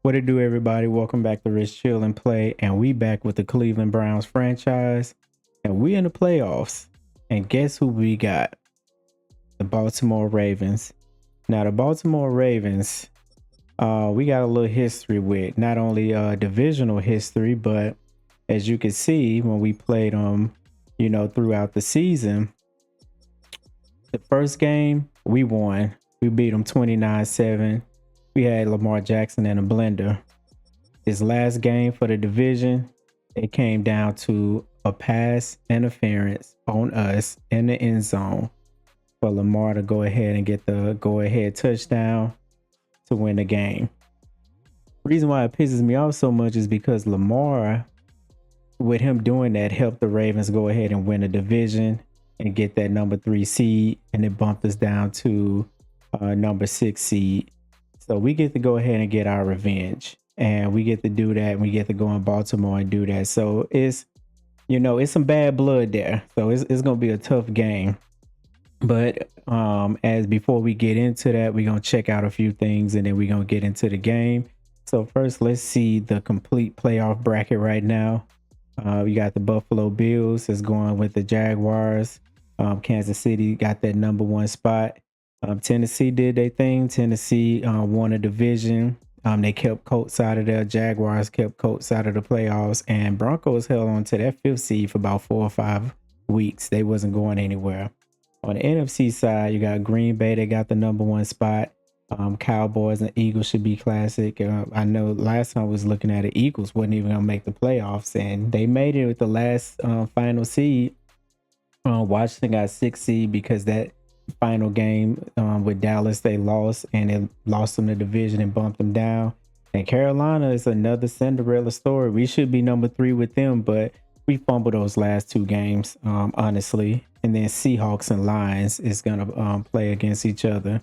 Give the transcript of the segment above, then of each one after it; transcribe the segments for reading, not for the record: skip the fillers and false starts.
What it do, everybody? Welcome back to Rich Chill and Play, and we back with the Cleveland Browns franchise, and we in the playoffs. And guess who we got? The Baltimore Ravens. Now, the Baltimore Ravens, we got a little history with not only divisional history, but as you can see when we played them, throughout the season. The first game we won, we beat them 29-7. We had Lamar Jackson in a blender. His last game for the division, it came down to a pass interference on us in the end zone for Lamar to go ahead and get the go ahead touchdown to win the game. Reason why it pisses me off so much is because Lamar, with him doing that, helped the Ravens go ahead and win the division and get that number 3 seed, and it bumped us down to number 6 seed. So we get to go ahead and get our revenge, and we get to do that. And we get to go in Baltimore and do that. So it's some bad blood there. So it's gonna be a tough game. But as before we get into that, we're gonna check out a few things, and then we're gonna get into the game. So first, let's see the complete playoff bracket right now. We got the Buffalo Bills is going with the Jaguars. Kansas City got that number 1 spot. Tennessee did their thing. Tennessee won a division. They kept Colts out of there. Jaguars kept Colts out of the playoffs, and Broncos held on to that 5th seed for about 4 or 5 weeks. They wasn't going anywhere. On the NFC side, you got Green Bay. They got the number 1 spot. Cowboys and Eagles should be classic. I know last time I was looking at it, Eagles wasn't even gonna make the playoffs, and they made it with the last final seed. Washington got 6th seed because that final game with Dallas they lost, and it lost them the division and bumped them down. And Carolina is another Cinderella story. We should be number 3 with them, but we fumbled those last 2 games, honestly. And then Seahawks and Lions is gonna play against each other.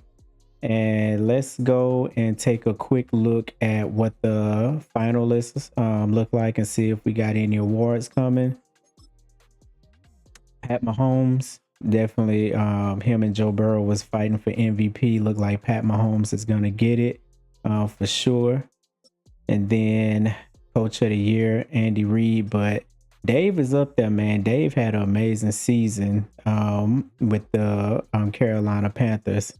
And let's go and take a quick look at what the finalists look like and see if we got any awards coming. Pat Mahomes, definitely him and Joe Burrow was fighting for MVP. Look like Pat Mahomes is going to get it for sure. And then Coach of the Year, Andy Reid. But Dave is up there, man. Dave had an amazing season with the Carolina Panthers.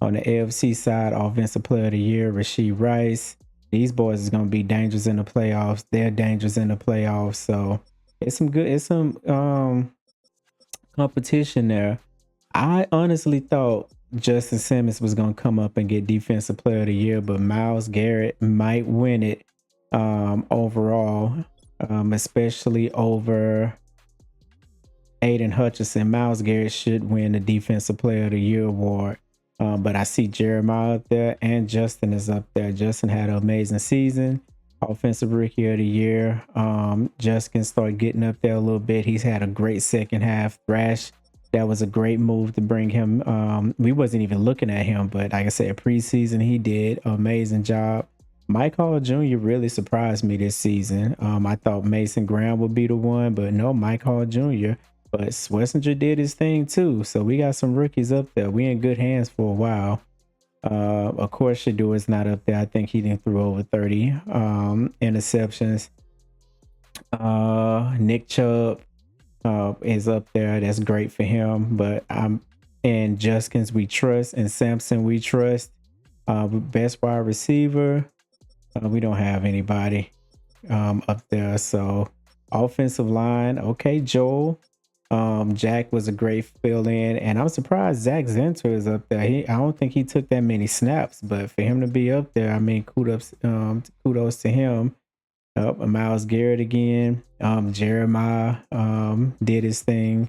On the AFC side, Offensive Player of the Year, Rashee Rice. These boys is going to be dangerous in the playoffs. They're dangerous in the playoffs. So it's some competition there. I honestly thought Justin Simmons was going to come up and get Defensive Player of the Year, but Myles Garrett might win it overall, especially over Aiden Hutchinson. Myles Garrett should win the Defensive Player of the Year award. But I see Jeremiah up there, and Justin is up there. Justin had an amazing season. Offensive Rookie of the Year. Justin started getting up there a little bit. He's had a great second half. Thrash, that was a great move to bring him. We wasn't even looking at him, but like I said, preseason he did an amazing job. Mike Hall Jr. really surprised me this season. I thought Mason Graham would be the one, but no, Mike Hall Jr. But Swessinger did his thing too. So we got some rookies up there. We in good hands for a while. Of course, Shador is not up there. I think he didn't throw over 30 interceptions. Nick Chubb is up there. That's great for him. But and Juskins we trust, and Sampson we trust. Best wide receiver, we don't have anybody up there. So offensive line, okay, Joel. Jack was a great fill-in, and I'm surprised Zach Zenter is up there. I don't think he took that many snaps, but for him to be up there, I mean, kudos to him. Myles Garrett again. Jeremiah did his thing,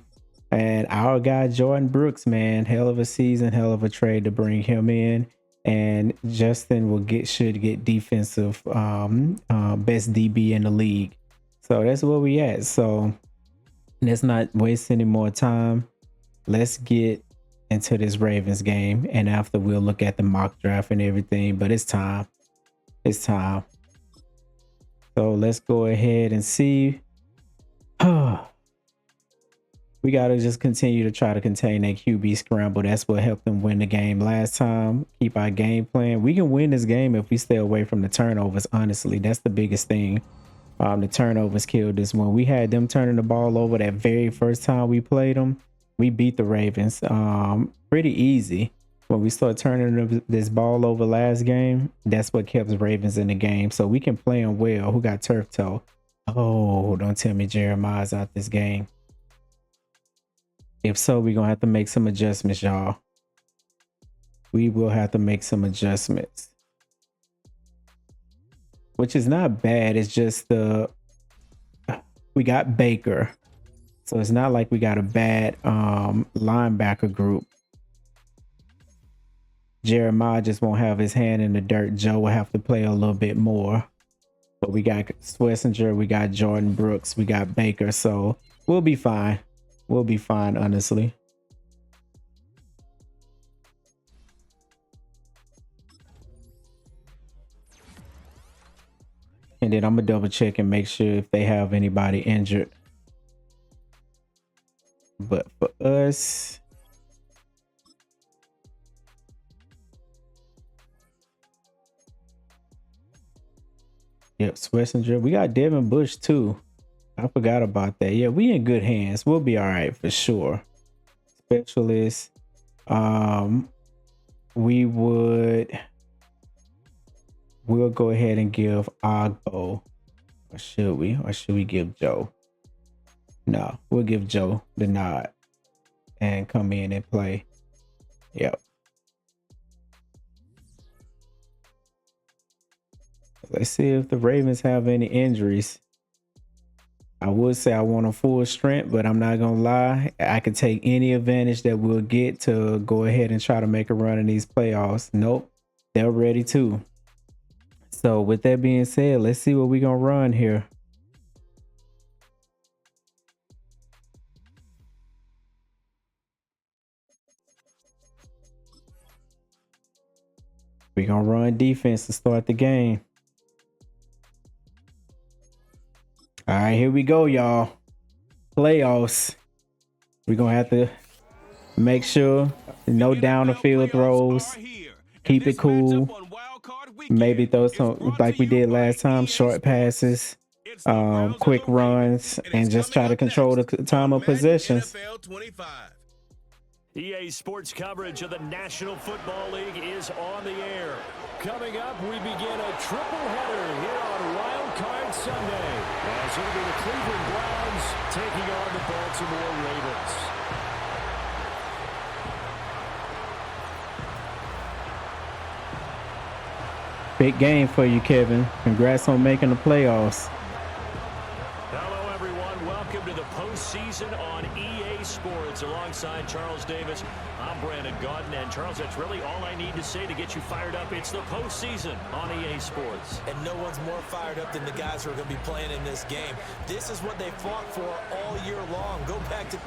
and our guy Jordan Brooks, man, hell of a season, hell of a trade to bring him in. And Justin should get defensive best DB in the league. So that's where we at. So let's not waste any more time. Let's get into this Ravens game, and after we'll look at the mock draft and everything. But it's time. It's time. So let's go ahead and see. We We got to just continue to try to contain that QB scramble. That's what helped them win the game last time. Keep our game plan. We can win this game if we stay away from the turnovers. Honestly, that's the biggest thing. The turnovers killed us. When we had them turning the ball over that very first time we played them, we beat the Ravens pretty easy. When we start turning this ball over last game, that's what kept the Ravens in the game. So we can play them well. Who got turf toe? Oh, don't tell me Jeremiah's out this game. If so, we're going to have to make some adjustments, y'all. We will have to make some adjustments. Which is not bad. It's just we got Baker. So it's not like we got a bad linebacker group. Jeremiah just won't have his hand in the dirt. Joe will have to play a little bit more. But we got Schlesinger, we got Jordan Brooks, we got Baker. So we'll be fine. We'll be fine, honestly. And then I'm going to double check and make sure if they have anybody injured. But for us, yep, Schlesinger. We got Devin Bush too. I forgot about that. Yeah, we in good hands. We'll be all right for sure. Specialist. We'll go ahead and give Ogbo. Or should we? Or should we give Joe? No, we'll give Joe the nod and come in and play. Yep. Let's see if the Ravens have any injuries. I would say I want a full strength, but I'm not going to lie. I can take any advantage that we'll get to go ahead and try to make a run in these playoffs. Nope, they're ready too. So with that being said, let's see what we're going to run here. We're going to run defense to start the game. All right, here we go, y'all. Playoffs. We're going to have to make sure no down the field throws. Keep it cool. Maybe throw some, like we did last time, short passes, quick runs, and just try to control the time of possessions. EA Sports coverage of the National Football League is on the air. Coming up, we begin a triple header here on Wildcard Sunday. As it'll be the Cleveland Browns taking on the Baltimore Ravens. Big game for you, Kevin. Congrats on making the playoffs. Hello, everyone. Welcome to the postseason on EA Sports. Alongside Charles Davis, I'm Brandon Gaudin. And Charles, that's really all I need to say to get you fired up. It's the postseason on EA Sports. And no one's more fired up than the guys who are going to be playing in this game. This is what they fought for all year long. Go back to...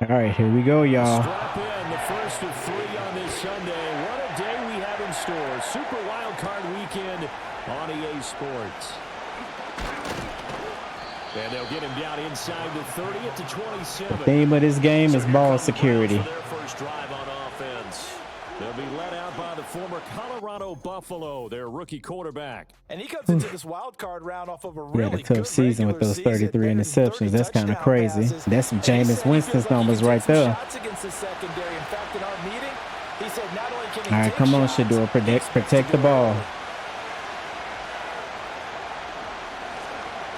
All right, here we go, y'all. Strap in, the first of 3 on this Sunday. What a day we have in store. Super Wildcard Weekend on EA Sports. And they'll get him down inside the 30 at the 27. The theme of this game is ball security. For their first drive on offense. They'll be led out by the former Colorado Buffalo, their rookie quarterback. And he comes into this wild card round off of a really had a tough season with those 33 interceptions. That's kind of crazy. That's some Jameis Winston's numbers right there. All right, come on, Shador. Protect the ball.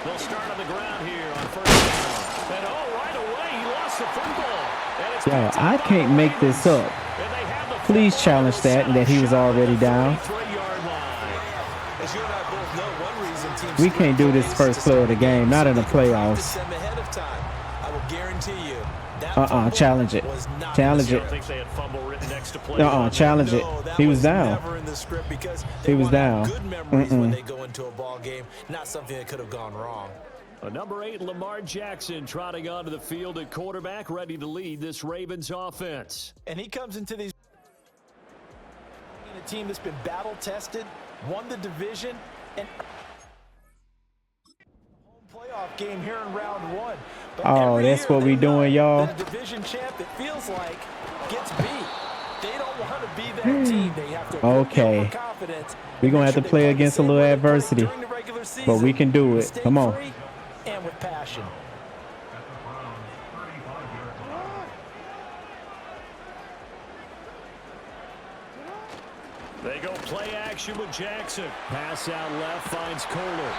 They'll start on the ground here on first down. And right away, he lost the football. Yo, I can't make this up. Please challenge that he was already down. We can't do this first play of the game, not in the playoffs. Challenge it. Challenge it. Challenge it. He was down. He was down. Good memories when they go into a ball game, not something that could have gone wrong. Number 8, Lamar Jackson, trotting onto the field at quarterback, ready to lead this Ravens offense. And he comes into these a team that's been battle-tested, won the division, and home playoff game here in round 1. But oh, that's what we doing, y'all. The division champ, it feels like, gets beat. They don't want to be that team. They have to okay. We're going to have to play against a little adversity, but we can do it. Come on. And with passion. They go play action with Jackson. Pass out left, finds Kohler.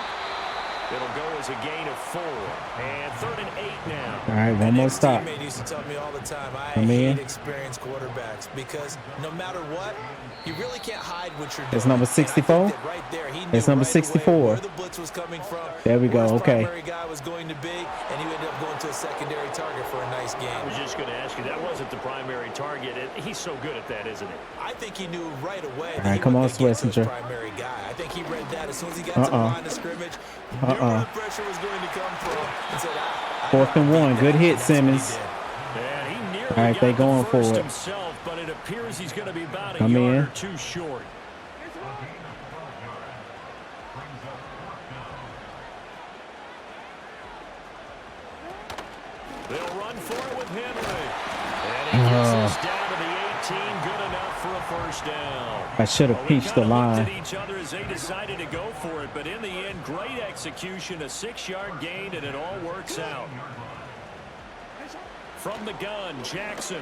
It'll go as a gain of 4. And 3rd and 8 now. All right, one more stop. My teammate used to tell me all the time, I hate experienced quarterbacks because no matter what, you really can't hide what you're doing. It's number 64. Right there, it's number 64. Where the blitz was coming from. There we go. Okay. Primary guy was going to be, and he ended up going to a secondary target for a nice game. I was just going to ask you, that wasn't the primary target. He's so good at that, isn't he? I think he knew right away. All right, come on, Schlesinger. Primary guy. I think he read that as soon as he got to the line of scrimmage. Where the pressure was going to come from. And said, 4th and 1. Good hit, Simmons. All right, they going for it. Himself, but it appears he's going to be about a yard or 2 short. They'll run for it with Henry. And he gets us down to the 18. Good enough for a first down. I should have peached the line. Each other as they decided to go for it, but in the end, great execution, a 6-yard gain, and it all works out. From the gun, Jackson.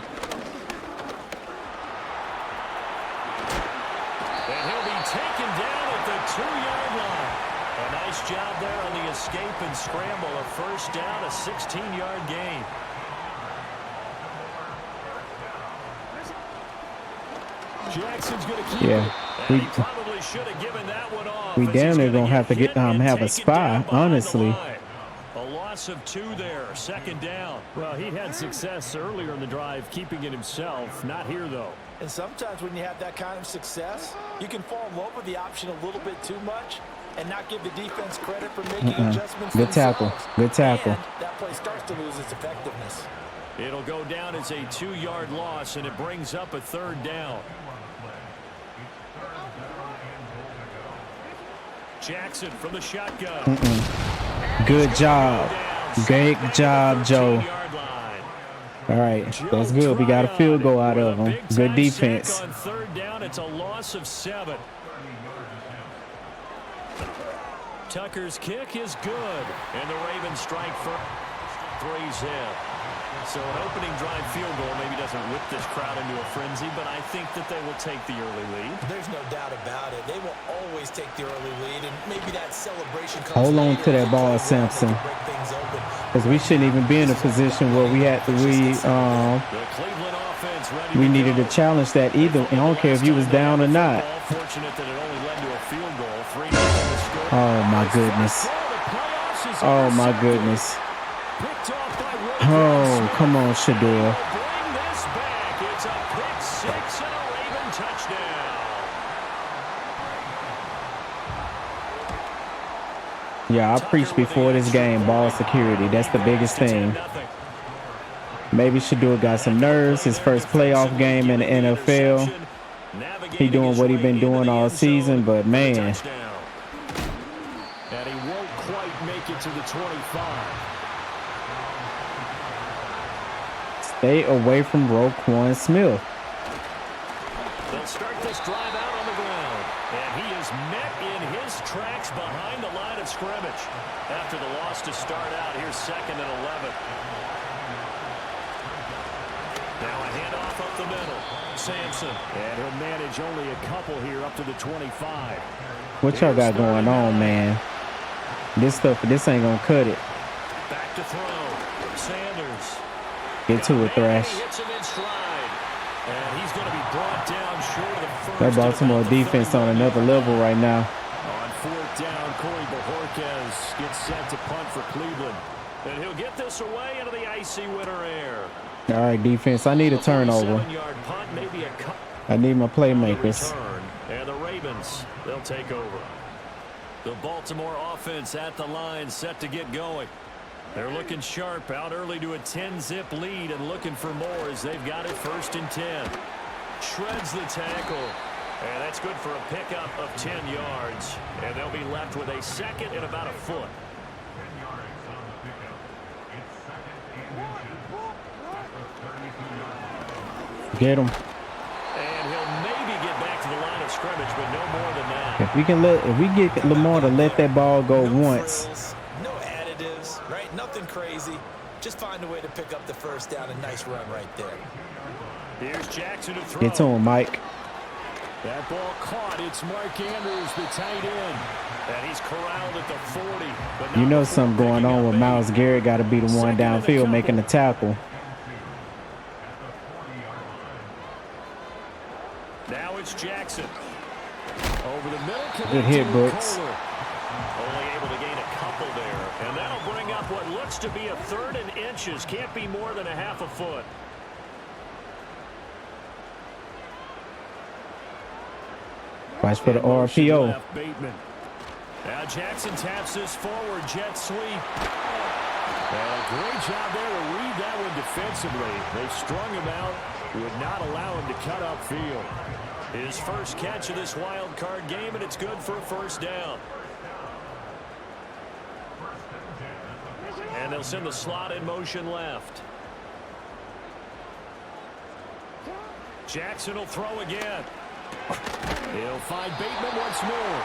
And he'll be taken down at the 2-yard line. A nice job there on the escape and scramble. A first down, a 16-yard gain. Jackson's going to keep it. And he probably should have given that one off. We down there going to have to get have a spy, honestly. A loss of 2 there, 2nd down. Well, he had success earlier in the drive keeping it himself. Not here, though. And sometimes when you have that kind of success, you can fall in love with the option a little bit too much and not give the defense credit for making adjustments. Good tackle. Good tackle. And that play starts to lose its effectiveness. It'll go down as a 2-yard loss, and it brings up a 3rd down. Jackson from the shotgun. Good job. Great job, Joe. All right, that's good. We got a field goal out of them. Good defense. On 3rd down, it's a loss of 7. Tucker's kick is good, and the Ravens strike for 3's hit. So an opening drive field goal maybe doesn't whip this crowd into a frenzy, but I think that they will take the early lead. There's no doubt about it. They will always take the early lead, and maybe that celebration comes. Hold on to that ball, Simpson, because we shouldn't even be in a position where we had to. We needed to challenge that either. I don't care if you was down or not. Fortunate that it only led to a field goal. 3-0 score. Oh my goodness. Oh my goodness. Oh, come on, Shador. Bring this back. It's a pick 6 and a Raven touchdown. Yeah, I preached before this game, ball security. That's the biggest thing. Maybe Shador got some nerves. His first playoff game in the NFL. He doing what he been doing all season, but man. And he won't quite make it to the 25. Stay away from Roquan Smith. They'll start this drive out on the ground. And he is met in his tracks behind the line of scrimmage. After the loss to start out, here's 2nd and 11. Now a handoff up the middle. Sampson. And he'll manage only a couple here up to the 25. What y'all got going on, man? This ain't gonna cut it. Back to throw. Sanders. Get to it, Thrash. And he's going to be brought down short of the first. That Baltimore defense on another level right now. On 4th down, Corey Bojorquez gets set to punt for Cleveland. And he'll get this away into the icy winter air. All right, defense, I need a turnover. Punt, maybe a I need my playmakers. And the Ravens, they'll take over. The Baltimore offense at the line, set to get going. They're looking sharp, out early to a 10-zip lead and looking for more as they've got it 1st and 10. Shreds the tackle. And that's good for a pickup of 10 yards. And they'll be left with a 2nd and about a foot. Get him. And he'll maybe get back to the line of scrimmage, but no more than that. If we get Lamar to let that ball go once. Frills, no additives, right? Nothing crazy. Just find a way to pick up the 1st down. A nice run right there. Here's Jackson to throw. Get to him, Mike. That ball caught. It's Mark Andrews, the tight end. And he's corralled at the 40. But You know something going on with Myles Garrett. Got to be the one downfield making the tackle. Now it's Jackson. Over the middle. Good hit, Brooks. Only able to gain a couple there. And that'll bring up what looks to be a 3rd and inches. Can't be more than a half a foot. Watch for the RPO. Now Jackson taps this forward jet sweep. And a great job there to read that one defensively. They strung him out, would not allow him to cut upfield. His first catch of this wild card game, and it's good for a 1st down. And they'll send the slot in motion left. Jackson will throw again. He'll find Bateman once more.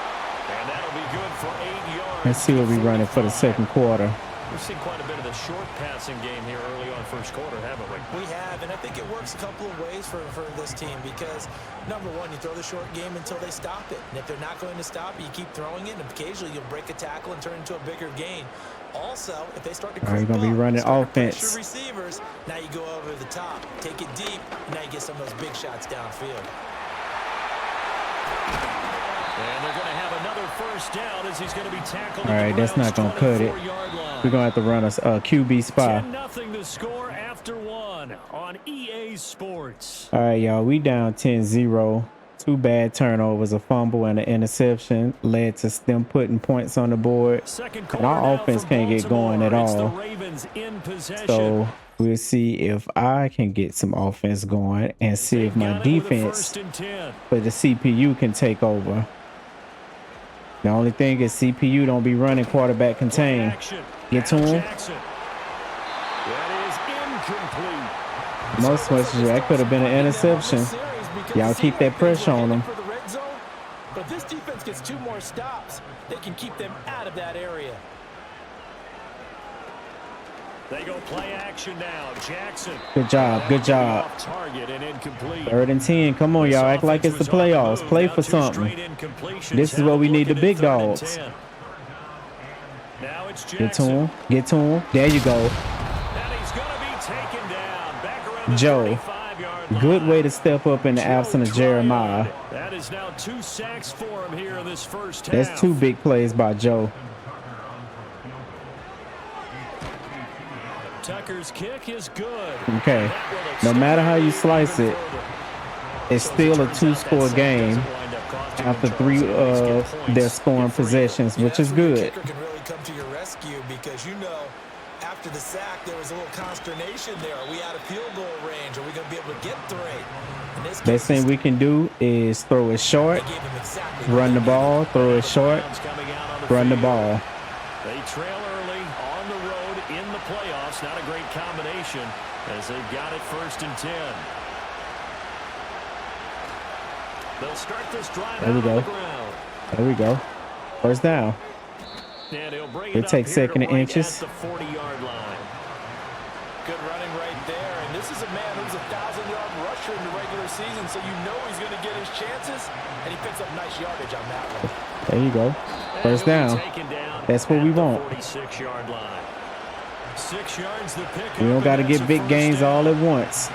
And that'll be good for 8 yards. Let's see what we're running for the 2nd quarter. We've seen quite a bit of the short passing game here early on 1st quarter, haven't we? We have, and I think it works a couple of ways for this team because, number one, you throw the short game until they stop it. And if they're not going to stop it, you keep throwing it, and occasionally you'll break a tackle and turn it into a bigger gain. Also, if they start to creep You're going to be running offense. Receivers, now you go over the top, take it deep, and now you get some of those big shots downfield. And they're going to have another 1st down as he's going to be tackled. All right, that's not going to cut it. We're going to have to run a QB spy. 10-0 to score after 1 on EA Sports. All right, y'all. We down 10-0. 2 bad turnovers, a fumble, and an interception led to them putting points on the board. And our offense can't get going at all. So we'll see if I can get some offense going and see if my defense for the CPU can take over. The only thing is CPU don't be running quarterback contain. Get to him. Most much that could have been an interception. Y'all keep that pressure on them. But if this defense gets 2 more stops, they can keep them out of that area. They go play action now. Jackson. Good job. Good job. Target and incomplete. 3rd and 10. Come on, y'all. Act like it's the playoffs. Play for something. This is what we need, the big dogs. Now it's Get to him. Get to him. There you go. And he's going to be taken down. Back around the Joe. 35-yard line. Good way to step up in the absence of Jeremiah. That is now 2 sacks for him here in this 1st half. That's 2 big plays by Joe. Tucker's kick is good. Okay. No matter how you slice it, it's still a 2-score game after 3 of their scoring possessions, which is good. Kicker can really come to your rescue because after the sack there was a little consternation there. Are we out of field goal range? Are we going to be able to get 3? Best thing we can do is throw it short, run the ball, throw it short, run the ball. They trail early on the road in the playoffs. Not a great combination as they've got it 1st and 10. They'll start this drive There we go. There we go. 1st down. And he'll bring It takes 2nd and inches. At the 40-yard line. Good running right there. And this is a man who's a 1,000-yard rusher in the regular season, so you know he's going to get his chances. And he picks up nice yardage on that one. There you go. 1st down. That's what we want. 46-yard line. 6 yards the pick. We don't got to get big gains all at once.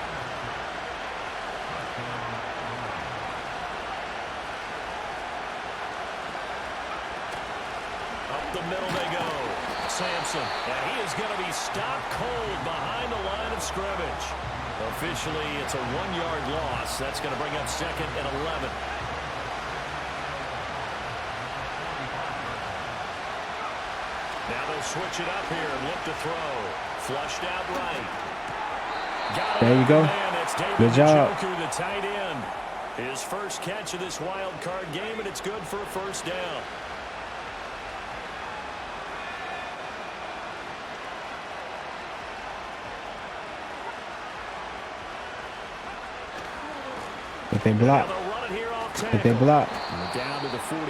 Up the middle they go. Sampson. And he is going to be stopped cold behind the line of scrimmage. Officially, it's a 1-yard loss. That's going to bring up 2nd and 11. switch it up here and look to throw. Flushed out right. Got There you go. Good job. Njoku, the tight end. His first catch of this wild card game, and it's good for a first down. But they block. But they block. Down to the 41.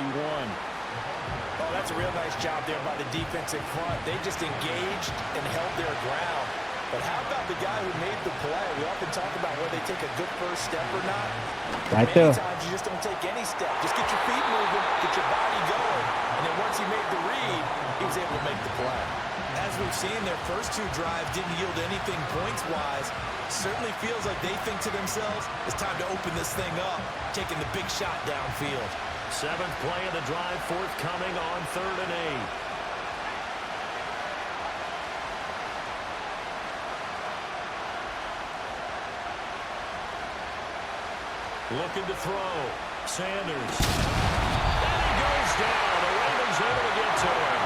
Oh, that's a real nice job there by the defensive front. They just engaged and held their ground. But how about the guy who made the play? We often talk about whether they take a good first step or not. Right there. Many times you just don't take any step. Just get your feet moving, get your body going. And then once he made the read, he was able to make the play. As we've seen, their first two drives didn't yield anything points-wise. Certainly feels like they think to themselves, it's time to open this thing up, taking the big shot downfield. Seventh play of the drive forthcoming on 3rd and 8. Looking to throw. Sanders. And he goes down. The Ravens able to get to him.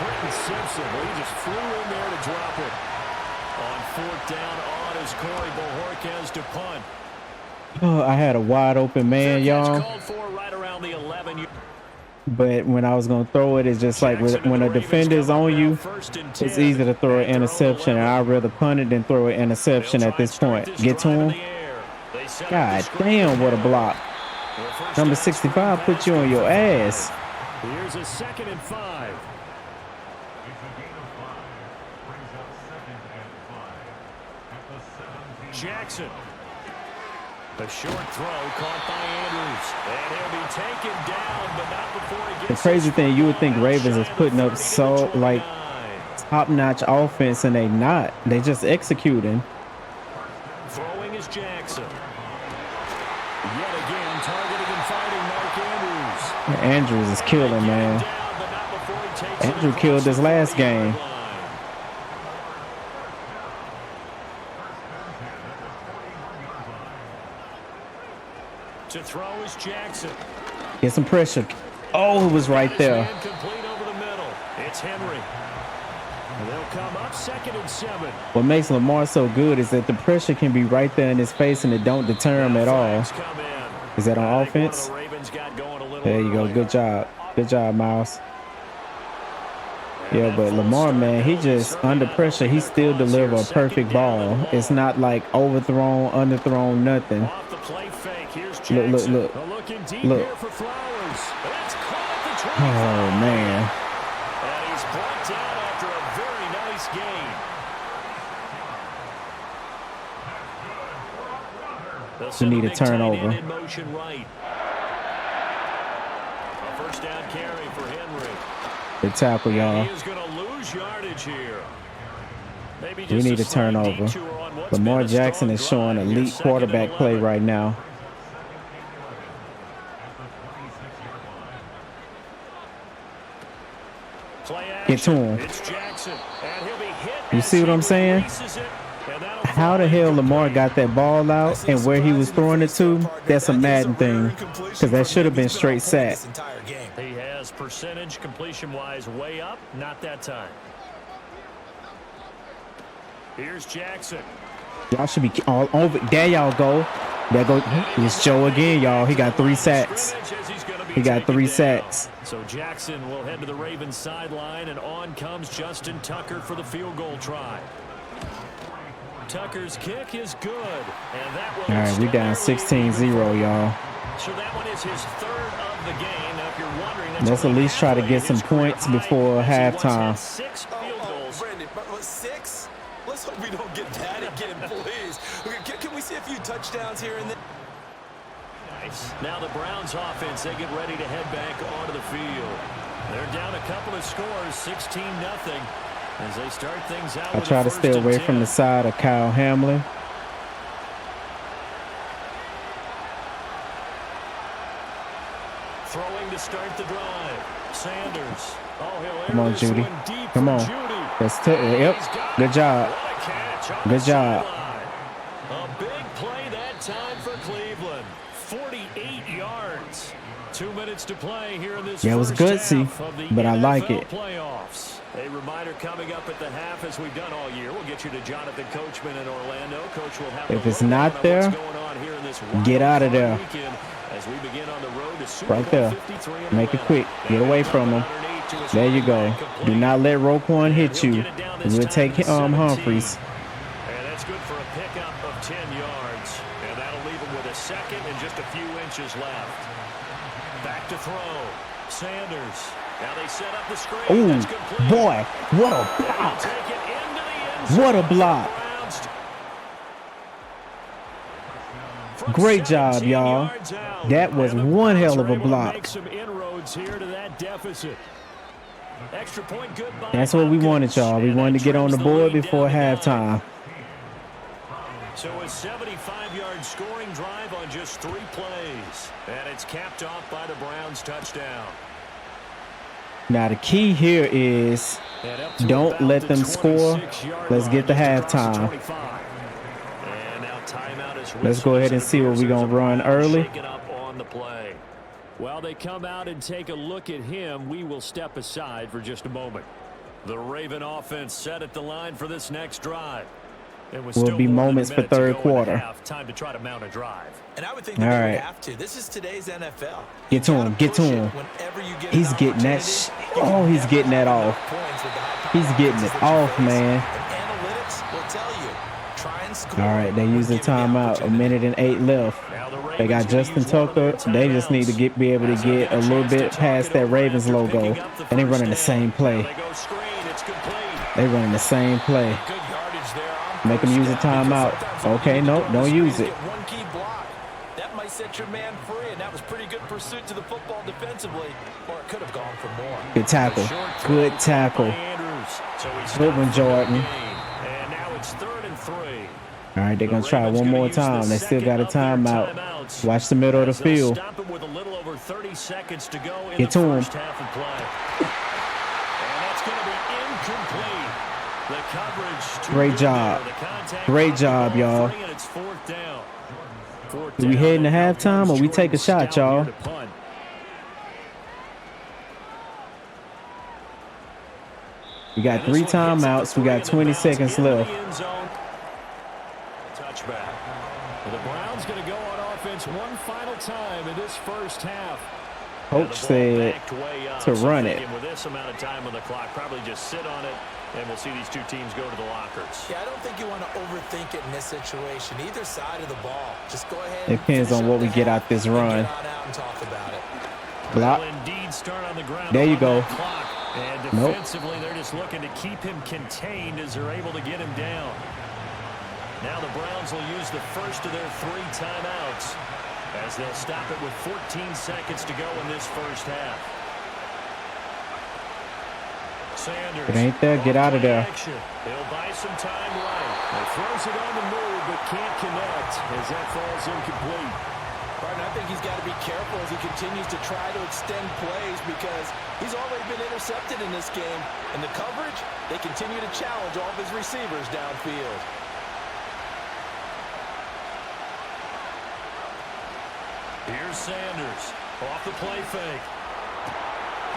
Trenton Simpson, well, he just flew in there to drop it. On 4th down on is Corey Bojorquez to punt. Oh, I had a wide open man, y'all. Called for right around the 11. But when I was going to throw it, it's just like when a defender's on you, it's easy to throw an interception. And I'd rather punt it than throw an interception at this point. Get to him. God damn, what a block. Number 65 put you on your ass. Here's a 2nd and 5. Jackson. A short throw caught by Andrews. And he'll be taken down, but not before he gets the crazy thing, you would think Ravens is putting up so like top-notch offense, and they not. They just executing. Throwing is Jackson. Yet again, targeting and fighting Mark Andrews. Andrews is killing, man. Andrew killed this last game. To throw is Jackson. Get some pressure. Oh, it was right there. Complete over the middle. It's Henry. And they'll come up 2nd and 7. What makes Lamar so good is that the pressure can be right there in his face and it don't deter him at all. Is that on offense? There you go. Good job. Good job, Miles. Yeah, but Lamar, man, he just under pressure. He still deliver a perfect ball. It's not like overthrown, underthrown, nothing. Look. Look. Oh, man. And he's brought down after a very nice gain. We need a turnover. In motion right. A first down carry for Henry. Good tackle, y'all. He is going to lose yardage here. We need a turnover. Lamar Jackson is showing elite quarterback play right now. Get to him. You see what I'm saying? How the hell Lamar got that ball out and where he was throwing it to? That's a Madden thing, because that should have been straight sack. He has percentage completion-wise way up. Not that time. Here's Jackson. Y'all should be all over. There y'all go. There go. It's Joe again, y'all. He got 3 sacks. He got 3 sacks. So Jackson will head to the Ravens sideline, and on comes Justin Tucker for the field goal try. Tucker's kick is good, and that will. All right, we down 16-0, y'all. So that one is his 3rd of the game. Now, if you're wondering, let's at least try to get some points before halftime. 6 field goals. Brandon, but 6? Let's hope we don't get that again, please. Can we see a few touchdowns here and there? Now the Browns offense, they get ready to head back onto the field. They're down a couple of scores, 16-0, as they start things out. I try to stay away from the side of Kyle Hamlin. Throwing to start the drive. Sanders. Come on, Judy. Come on. That's yep. Good job. Good job. A big play that time for Cleveland. 48 yards. 2 minutes to play here in this. Yeah, it was gutsy, but I like it. Playoffs. A reminder coming up at the half, as we've done all year. We'll get you to Jonathan Coachman in Orlando. Coach will have if it's not there, get out of there. As we begin on the road to Superbowl Right there. 53 in Make it Atlanta. quick. Get away from him. There you go. Do not let Roquan hit you. We'll take Humphreys. And that's good for a pickup of 10 yards. And that'll leave him with a second and just a few inches left. Back to throw. Sanders. Now they set up the screen. Oh, That's complete. boy. What a And he'll block. take it into the end zone. What a block. Browns from Great job, 17 y'all. yards out. That was And the one Browns hell of are a able to block. make some inroads here to that deficit. Extra point good by That's what we wanted, y'all. We wanted to get on the board before halftime. So a 75-yard scoring drive on just 3 plays. And it's capped off by the Browns touchdown. Now, the key here is And up to don't about let the them score. 26-yard Let's line, get to just across the halftime. 25. And now timeout is Let's go ahead and see what we're going to run early. shaken up on the play. While they come out and take a look at him, we will step aside for just a moment. The Raven offense set at the line for this next drive. It was Will still be more than a moments for minute to third go in the quarter. half. Time to try to mount a drive. And I would think All that they right. would have to. This is today's NFL. Get to him. Get to him. He's getting that. Oh, he's getting that off. He's getting it off, man. Analytics will tell you. Try and score. All right, they use the timeout. A minute and 8 left. They got Justin Tucker. They just need to be able to get a little bit past that Ravens logo. And they running the same play. They running the same play. Make them use a timeout. Okay, nope, don't use it. One key block. That might set your man free, and that was pretty good pursuit to the football defensively, or it could have gone for more. Good tackle. Good tackle. Good one, Jordan. And now it's 3rd and 3. All right, they're going to try one more time. They still got a timeout. Watch the middle of the field. Stop him with a little over 30 seconds to go in Get the to him. first half of play. And that's going to be incomplete. The coverage too Great good job. there. The contact Great on the job, ball y'all. three, and it's 4th down. Do we head into halftime or we take a shot, y'all? We got 3 timeouts. We got 20 seconds left. Touchback. The Browns going to go on offense one final time in this first half. Coach said to run it. With this amount of time on the clock, probably just sit on it, and we'll see these two teams go to the lockers. Yeah, I don't think you want to overthink it in this situation. Either side of the ball. Just go ahead. Depends on what we get out this run. Get on out and talk about it. Block. Indeed, start on the ground. There you go. And Nope. defensively, they're just looking to keep him contained as they're able to get him down. Now the Browns will use the first of their 3 timeouts as they'll stop it with 14 seconds to go in this first half. Sanders. If it ain't there, get out of there. Action. He'll buy some time right. He throws it on the move, but can't connect as that falls incomplete. Martin, I think he's got to be careful as he continues to try to extend plays because he's already been intercepted in this game. And the coverage, they continue to challenge all of his receivers downfield. Here's Sanders off the play fake.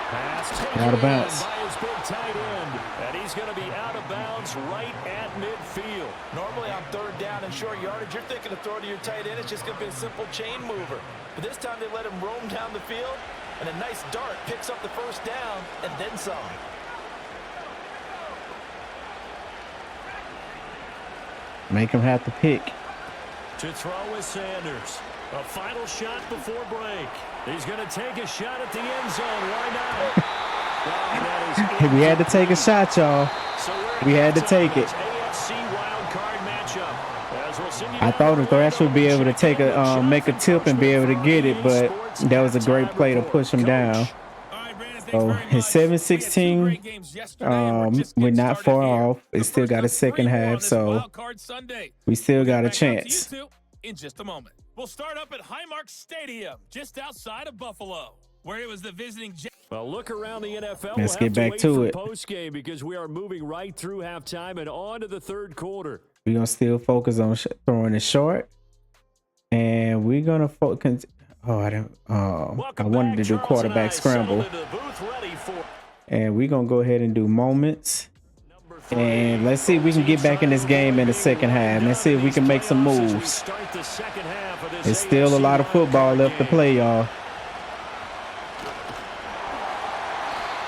Pass taken Out of bounds. by his big tight end. And he's going to be out of bounds right at midfield. Normally on 3rd down and short yardage, you're thinking to throw to your tight end. It's just going to be a simple chain mover. But this time they let him roam down the field, and a nice dart picks up the first down and then some. Make him have to pick. To throw is Sanders. A final shot before break. He's going to take a shot at the end zone. Why not? We had to take a shot, y'all. We had to take it. AFC Wildcard matchup. As we'll send you I thought the Thrash would be able to take make a tip and be able to get it, but that was a great play to push him down. So it's 7-16. We're not far off. We still got a second half, so we still got a chance. In just a moment. We'll start up at Highmark Stadium, just outside of Buffalo, where it was the visiting. Well, look around the NFL. Let's We'll get back wait to for it. Post-game because we are moving right through halftime and on to the 3rd quarter. We're going to still focus on throwing it short. And we're going to focus. Oh, I wanted to do quarterback scramble. And we're going to go ahead and do moments. And let's see if we can get back in this game in the second half. Let's see if we can make some moves. There's still a lot of football left to play, y'all.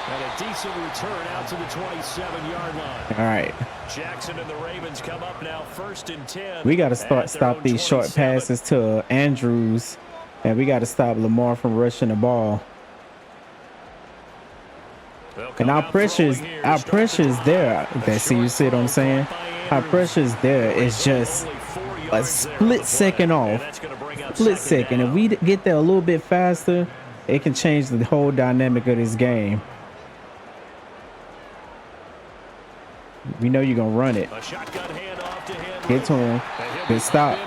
And a decent return out to the 27-yard line. All right. Jackson and the Ravens come up now 1st and 10. We got to stop these short passes to Andrews. And we got to stop Lamar from rushing the ball. And our pressure is there. You see what I'm saying? Our pressure is there. It's just a split second off. Split second. If we get there a little bit faster, it can change the whole dynamic of this game. We know you're gonna run it. Get to him. Good stop.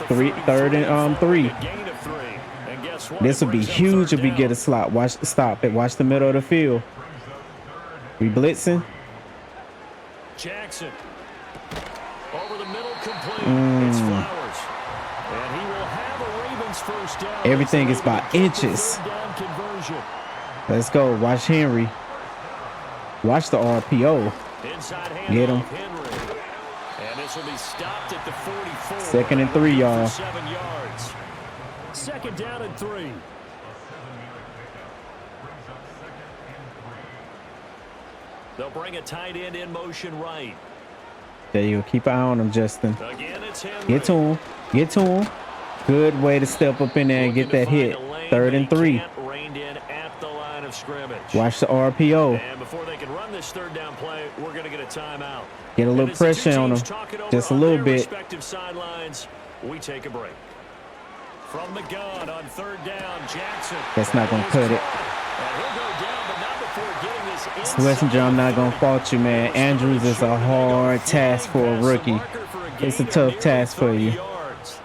Third and 3. This will be huge if we get a slot. Stop it. Watch the middle of the field. We blitzing. Jackson over the middle, complete. It's Flowers, and he will have a Ravens first down. Everything is by inches. Let's go. Watch Henry. Watch the RPO. Get him. And this will be stopped at the 44. 2nd and 3, y'all. 7 yards. 2nd down and 3. They'll bring a tight end in motion right. There you go. Keep an eye on him, Justin. Again, it's Henry. Get to him. Get to him. Good way to step up in there and get that hit. 3rd and 3. Reined in at the line of scrimmage. Watch the RPO. And before they can run this 3rd down play, we're going to get a timeout. Get a little pressure on him. Just a little bit. Respective sidelines, we take a break. From the gun on 3rd down, Jackson. That's not going to cut it. And he'll go down, but not before getting this inside. Messenger, I'm not going to fault you, man. Andrews is a hard task for a rookie. It's a tough task for you.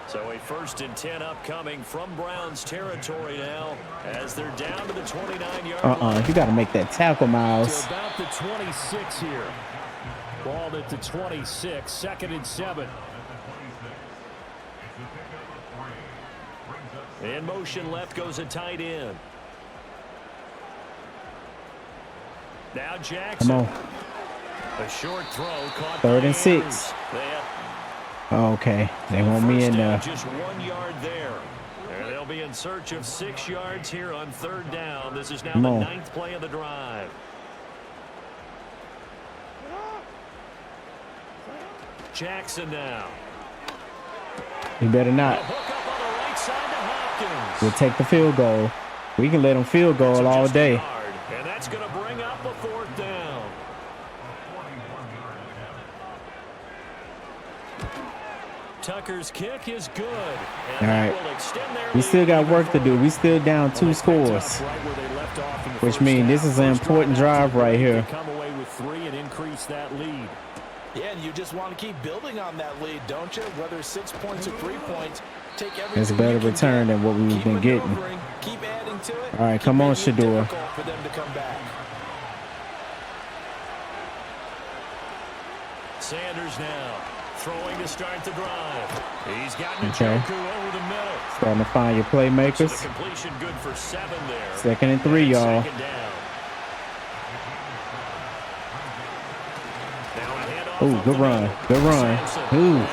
So a 1st and 10 upcoming from Browns territory now as they're down to the 29-yard line. You got to make that tackle, Miles. To about the 26 here. Balled at the 26, 2nd and 7. In motion left goes a tight end. Now Jackson. Come on. A short throw caught 3rd and 6. Okay, they want me in there. Just 1 yard there. And they'll be in search of 6 yards here on 3rd down. This is now the 9th play of the drive. Jackson now. You better not. We'll take the field goal. We can let them field goal all day. And that's going to bring up a 4th down. Tucker's kick is good. All right. We still got work to do. We still down 2 scores, which means this is an important drive right here. Come away with 3 and increase that lead. Yeah, and you just want to keep building on that lead, don't you? Whether it's 6 points or 3 points, take everything. It's a better return than what we've been getting. Keep adding to it. All right, come on, Shador. For them to come back. Sanders now throwing to start the drive. He's gotten a Joker over the middle. Starting to find your playmakers. So the completion good for 7 there. 2nd and 3, y'all. Ooh, good run. Good run. Ooh.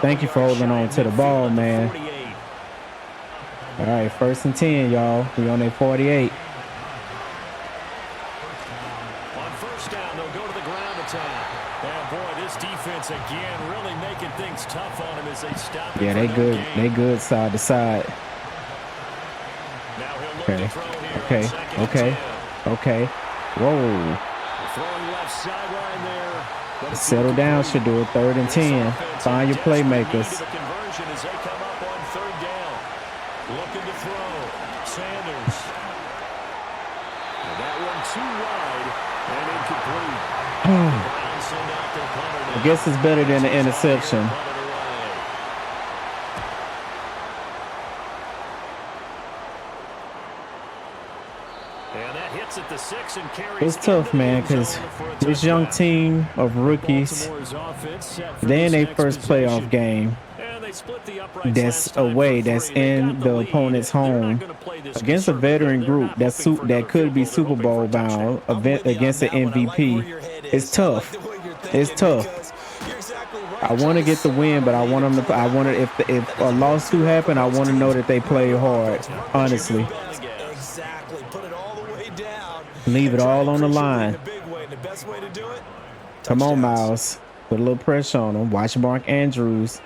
Thank you for holding on to the ball, man. All right, 1st and 10, y'all. We on a 48. On 1st down, they'll go to the ground attack. And boy, this defense again really making things tough on him as they stop. Yeah, they good. They good side to side. Okay. Okay. Okay. Okay. Whoa. Throwing left sideline there. Settle down, Shador. 3rd and 10. Find your playmakers. Conversion as they come up on 3rd down. Looking to throw. Sanders. And that one too wide and incomplete. I guess it's better than the interception. It's tough, man, because this young team of rookies, they in their first playoff game. they split the uprights that's last time away, for that's 3. They in got the lead. opponent's They're not home gonna play this against a conservative. veteran They're group not hoping for that another could be field goal. They're Super hoping for Bowl a touchdown. bound I'm with you against on an that one. I like where MVP. your head is. It's I like tough. the way you're It's thinking tough. because you're exactly right. I want to get the win, but I want them to. I want to. If a loss do happen, I want to know that they play hard. Honestly, Exactly. Put it all the way down. leave it all on the line. The big way. The best way to do it. Come on, Touchdowns. Miles. Put a little pressure on him. Watch Mark Andrews.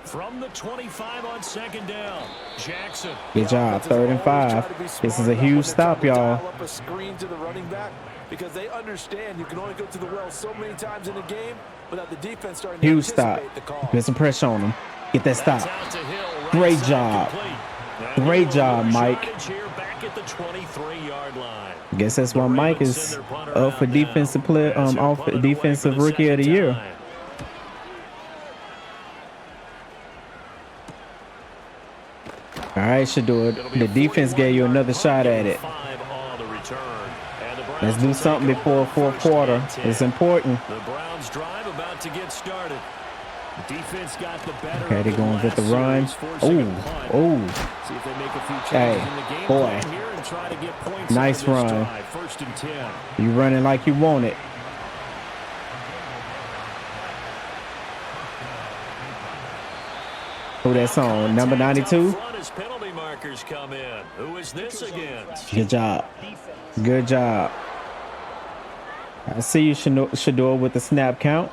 From the 25 on 2nd down, Jackson. Good job. 3rd and 5. This is a huge stop, y'all. Up a screen to the running back because they understand you can only go to the well so many times in a game without the defense starting to Huge stop. anticipate the call. Get some pressure on him. Get that That's stop. out to Hill, right Great side job. complete. Great job, Mike. Yardage here back at the 23-yard line. I guess that's why Mike is up for defensive player, off defensive rookie of the year. All right, Shador. The defense gave you another shot at it. Let's do something before fourth quarter. It's important. The Browns drive about to get started. Defense got the better. Okay, they're going with the run. Oh, See if they make a few changes Hey, in the game boy. plan here and try to get points Nice out of this run. drive. 1st and 10. you running like you want it. Who that's on? Number 92? Front as penalty markers come in. Who is this against? Good job. Good job. I see you, Shador, with the snap count.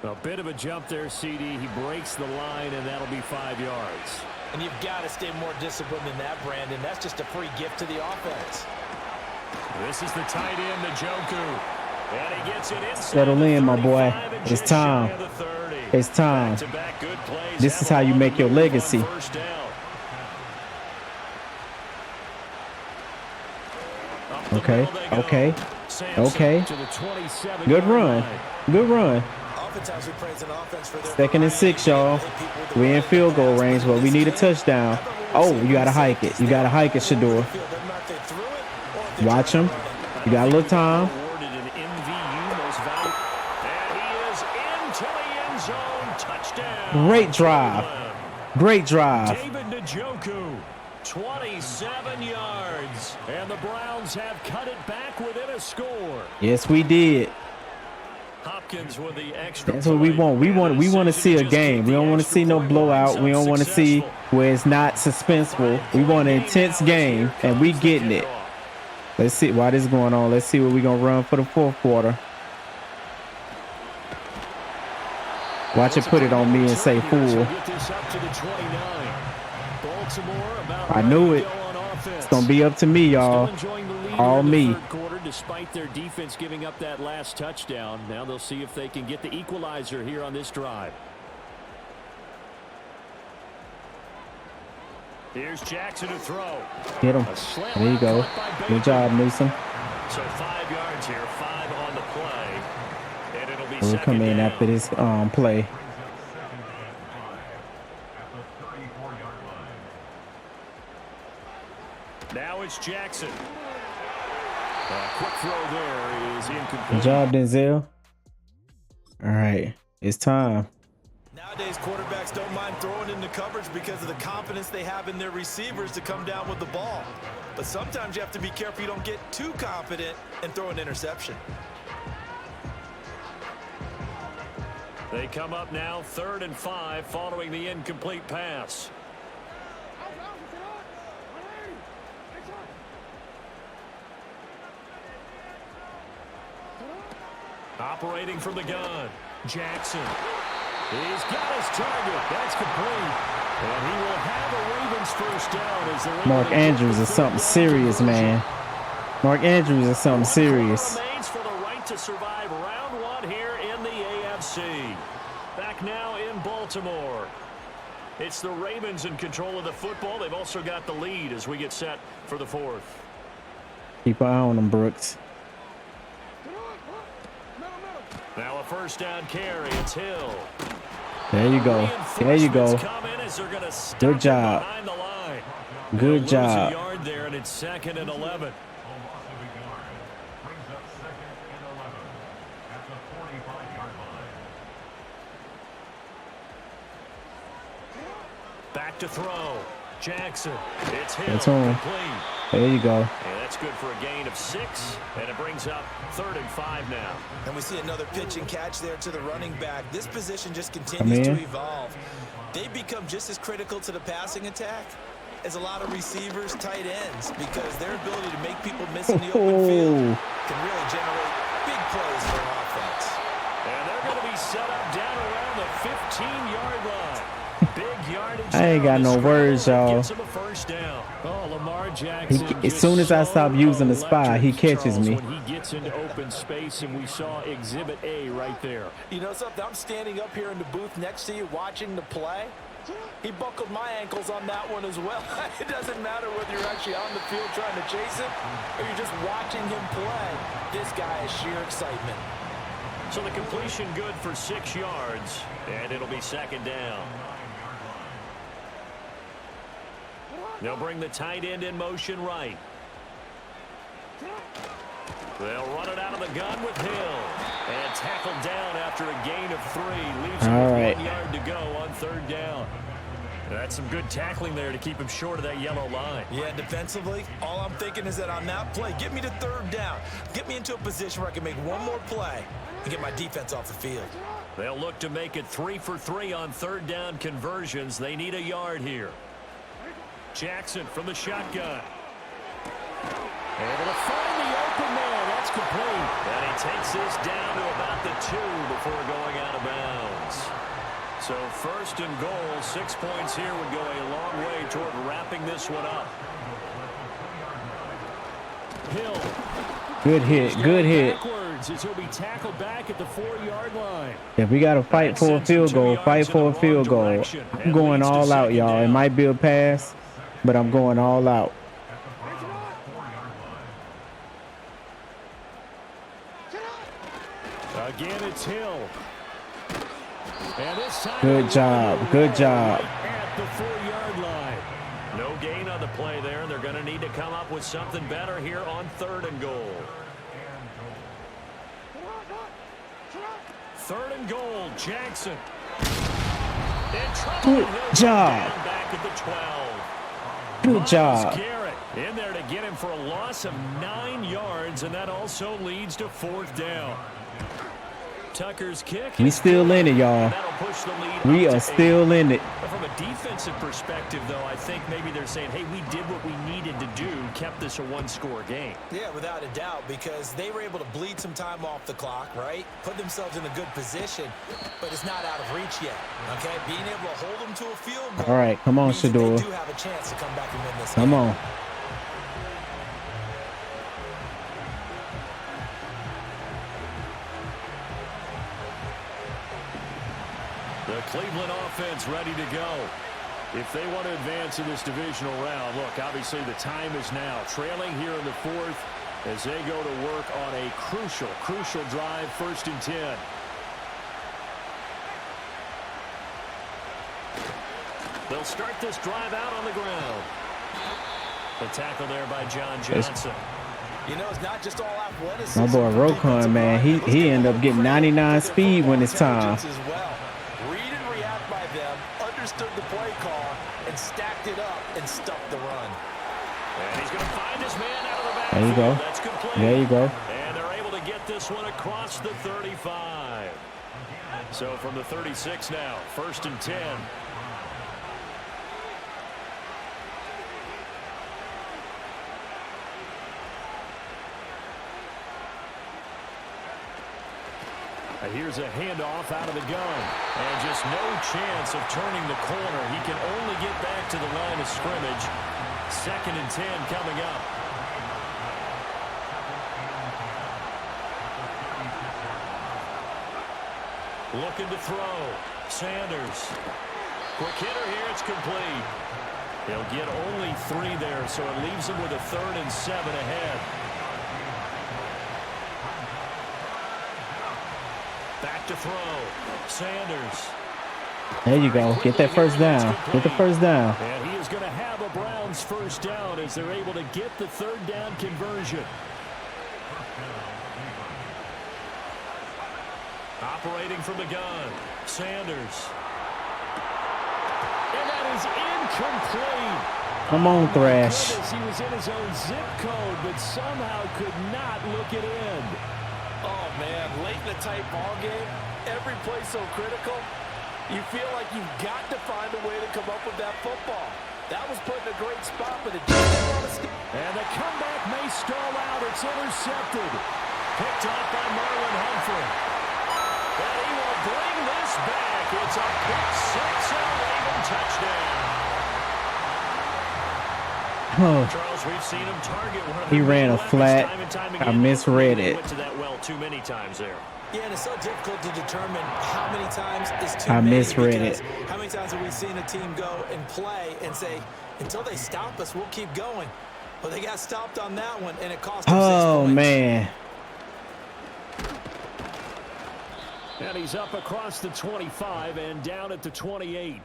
A bit of a jump there, CD. He breaks the line, and that'll be 5 yards. And you've got to stay more disciplined than that, Brandon. That's just a free gift to the offense. This is the tight end, Njoku. And he gets it inside. Settle in, my boy. 35 and It's just shy time. of the 30. It's time. Back-to-back good plays. This is Have how a you long make your move on legacy. 1st down. Up the Okay, middle they go. okay, Sampson okay. to the 27 Good yard run. line. Good run. Oftentimes we praise an offense for their 2nd and 6, y'all. We in field goal range, but we need a touchdown. Oh, you got to hike it. You got to hike it, Shador. Watch him. You got a little time. Awarded an MVU most valuable. And he is into the end zone. Touchdown. Great drive. Great drive. David Njoku, 27 yards. And the Browns have cut it back within a score. Yes, we did. Hopkins with the extra That's what we want. We want to see a game. We don't want to see no blowout. We don't want to see where it's not suspenseful. We want an intense game, and we getting it. Let's see why this is going on. Let's see what we're going to run for the 4th quarter. Watch it put it on me and say fool. I knew it. It's going to be up to me, y'all. All me. Despite their defense giving up that last touchdown, now they'll see if they can get the equalizer here on this drive. Here's Jackson to throw. Get him. There you go. Good job, Newsom. So 5 yards here, 5 on the play, and it'll be We'll come in down. after this play. Now it's Jackson. Quick throw there is incomplete. Good job, Denzel. All right, it's time. Nowadays, quarterbacks don't mind throwing into coverage because of the confidence they have in their receivers to come down with the ball. But sometimes you have to be careful you don't get too confident and throw an interception. They come up now 3rd and 5 following the incomplete pass. Operating from the gun, Jackson. He's got his target. That's complete. And he will have a Ravens first down as the Mark Andrews is something serious, man. Mark Andrews is something serious. Remains for the right to survive round 1 here in the AFC. Back now in Baltimore. It's the Ravens in control of the football. They've also got the lead as we get set for the 4th. Keep an eye on them, Brooks. Now a first down carry. It's Hill. There you go. There you go. Good job. Good job. A yard there, and it's 2nd and 11. Back to throw. Jackson. It's Hill. That's on. Complete. There you go. And that's good for a gain of 6, and it brings up 3rd and 5 now. And we see another pitch and catch there to the running back. This position just continues to evolve. They become just as critical to the passing attack as a lot of receivers, tight ends, because their ability to make people miss in the open field can really generate big plays for an offense. And they're going to be set up down around the 15-yard line. Big yardage. I ain't got no words, y'all. Oh, Lamar Jackson. As soon as I stop using the spy, he catches me. When he gets into open space, and we saw Exhibit A right there. You know something? I'm standing up here in the booth next to you watching the play. He buckled my ankles on that one as well. It doesn't matter whether you're actually on the field trying to chase him or you're just watching him play. This guy is sheer excitement. So the completion good for 6 yards, and it'll be 2nd down. They'll bring the tight end in motion right. They'll run it out of the gun with Hill. And tackled down after a gain of 3. Leaves him with 1 yard to go on 3rd down. That's some good tackling there to keep him short of that yellow line. Yeah, defensively, all I'm thinking is that on that play, get me to 3rd down. Get me into a position where I can make one more play and get my defense off the field. They'll look to make it 3 for 3 on 3rd down conversions. They need a yard here. Jackson from the shotgun. Able to find the open man. That's complete. And he takes this down to about the 2 before going out of bounds. So 1st and goal, 6 points here would go a long way toward wrapping this one up. Hill. Good hit. Good hit. As he'll be tackled back at the 4-yard line. If we got to fight for a field goal, fight for a field goal. I'm going all out, y'all. It might be a pass, but I'm going all out. Again, it's Hill. And this time Good job. Good job. At the 4-yard line. No gain on the play there. They're going to need to come up with something better here on 3rd and goal. 3rd and goal, Jackson. Good job. Back at the 12. Good job. Garrett in there to get him for a loss of 9 yards, and that also leads to 4th down. Tucker's kick. We still in it, y'all. We are still in it. From a defensive perspective, though, I think maybe they're saying, hey, we did what we needed to do, kept this a 1-score game. Yeah, without a doubt, because they were able to bleed some time off the clock, right? Put themselves in a good position, but it's not out of reach yet, okay? Being able to hold them to a field goal. All right, come on, Shador. They do have a chance to come back and win this game. Come on. The Cleveland offense ready to go. If they want to advance in this divisional round, look, obviously the time is now. Trailing here in the 4th as they go to work on a crucial drive, 1st and 10. They'll start this drive out on the ground. The tackle there by John Johnson. You know, it's not just all athleticism. My boy Roquan, man, he ended up getting 99 speed when it's time. Understood the play call and stacked it up and stuffed the run. And he's going to find his man out of the backfield. There you go. That's complete. There you go. And they're able to get this one across the 35. So from the 36 now, 1st and 10. Here's a handoff out of the gun. And just no chance of turning the corner. He can only get back to the line of scrimmage. 2nd and 10 coming up. Looking to throw. Sanders. Quick hitter here. It's complete. He'll get only 3 there, so it leaves him with a 3rd and 7 ahead. Back to throw. Sanders. There you go. Get that 1st down. Get the 1st down. And he is going to have a Browns 1st down as they're able to get the 3rd down conversion. Operating from the gun. Sanders. And that is incomplete. Come on, My Thrash. goodness, he was in his own zip code, but somehow could not look it in. Oh, man, late in a tight ball game, every play so critical, you feel like you've got to find a way to come up with that football. That was put in a great spot, but it just didn't want to stay. And the comeback may stall out. It's intercepted. Picked off by Marlon Humphrey. And he will bring this back. It's a pick six and a Raven touchdown. Oh, Charles, we've seen him target one of he the ran a weapons flat. time and time I again. misread They it. went to that well too many times there. Yeah, and it's so difficult to determine how many times is too I many. misread because it. How many times have we seen a team go and play and say, until they stop us, we'll keep going. Well, they got stopped on that one, and it cost them 6 Oh, points. man. And he's up across the 25 and down at the 28.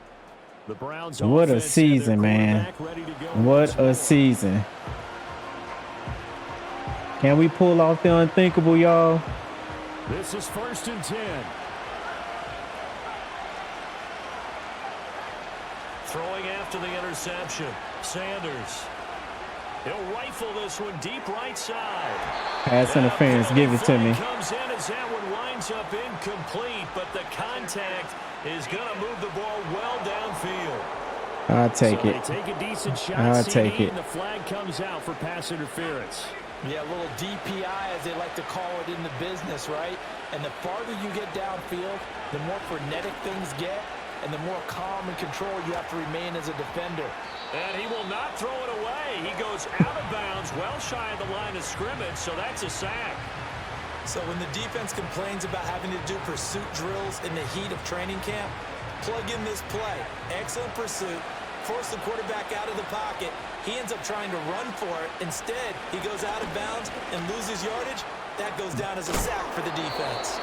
The Browns What a offense and season, their man. quarterback ready to go What once a more. season. Can we pull off the unthinkable, y'all? This is 1st and 10. Throwing after the interception. Sanders. He'll rifle this one deep right side. Pass interference. Give it to me. Comes in as that one winds up incomplete, but the contact is going to move the ball well downfield. I'll take So it. they take a decent shot. I'll CD, take it. And the flag comes out for pass interference. Yeah, a little DPI, as they like to call it in the business, right? And the farther you get downfield, the more frenetic things get, and the more calm and control you have to remain as a defender. And he will not throw it away. He goes out of bounds, well shy of the line of scrimmage, so that's a sack. So when the defense complains about having to do pursuit drills in the heat of training camp, plug in this play. Excellent pursuit. Force the quarterback out of the pocket. He ends up trying to run for it. Instead, he goes out of bounds and loses yardage. That goes down as a sack for the defense.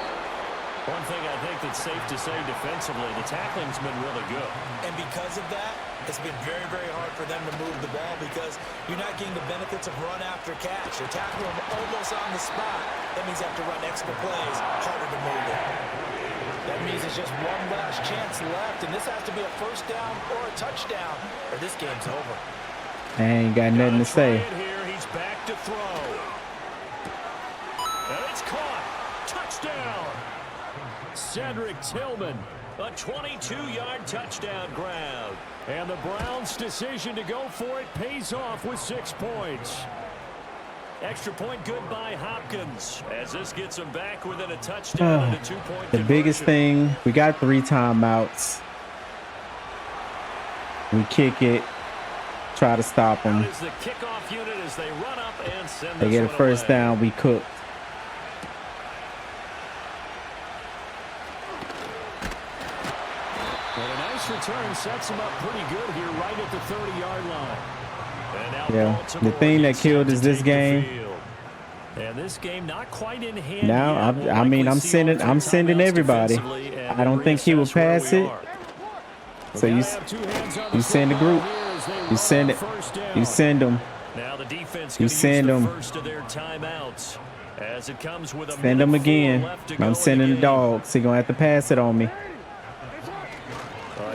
One thing I think that's safe to say defensively, the tackling's been really good. And because of that, it's been very, very hard for them to move the ball because you're not getting the benefits of run after catch. You're tackling them almost on the spot. That means you have to run extra plays, harder to move it. That means it's just one last chance left, and this has to be a first down or a touchdown, or this game's over. I ain't got nothing to say. Here, he's back to throw. And it's caught. Touchdown. Cedric Tillman, a 22-yard touchdown grab. And the Browns' decision to go for it pays off with 6 points. Extra point good by Hopkins as this gets him back within a touchdown and a 2-point The biggest thing, we got 3 timeouts. We kick it, try to stop them. Is the kickoff unit as they run up and send They this get a one first away. down, we cooked. And a nice return sets him up pretty good here right at the 30-yard line. And now Yeah, Baltimore the thing that gets killed set us to this take the game. field. And this game not quite in hand Now, yet. We'll I mean, likely I'm see sending all 2 timeouts everybody. defensively and I don't think he will reassess where pass we it. are. So We you, gotta have 2 hands on you send the football group. here as they You run send on it. first down. You send them. Now the defense You gonna send use the 'em. first of their timeouts as it comes with a Send them minute 4 again. left to go I'm in sending the game. dogs. He gonna have to pass it on me.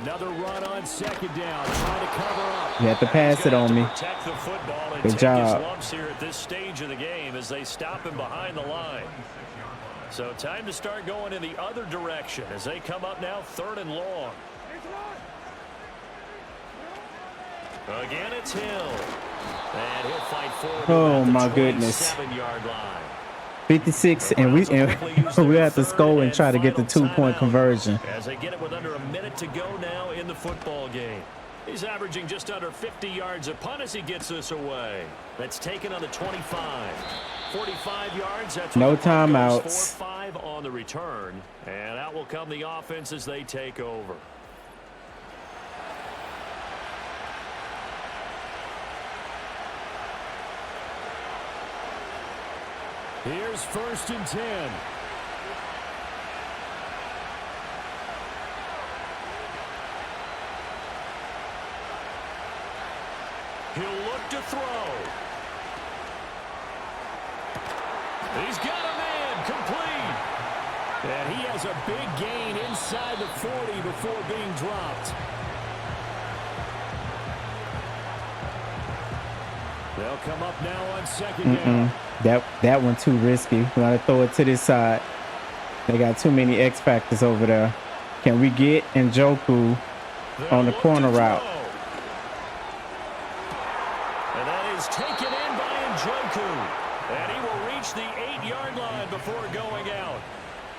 Another run on 2nd down. Trying to cover up. You have to pass He's it gonna on have to me. protect the football and Good take job. his lumps here at this stage of the game as they stop him behind the line. So time to start going in the other direction as they come up now 3rd and long. Again, it's Hill. And he'll fight forward. Oh, at the my goodness. 27-yard line. 56, and we have to score and try to get the 2-point conversion. As they get it with under a minute to go now in the football game. He's averaging just under 50 yards a punt as he gets this away. That's taken on the 25. 45 yards. That's No what the punt goes timeouts. for. 5 on the return. And out will come the offense as they take over. Here's 1st and 10. He'll look to throw. He's got a man complete. And he has a big gain inside the 40 before being dropped. They'll come up now on second down. That one too risky. We gotta throw it to this side. They got too many X factors over there. Can we get Njoku on the corner route? And that is taken in by Njoku. And he will reach the 8-yard line before going out.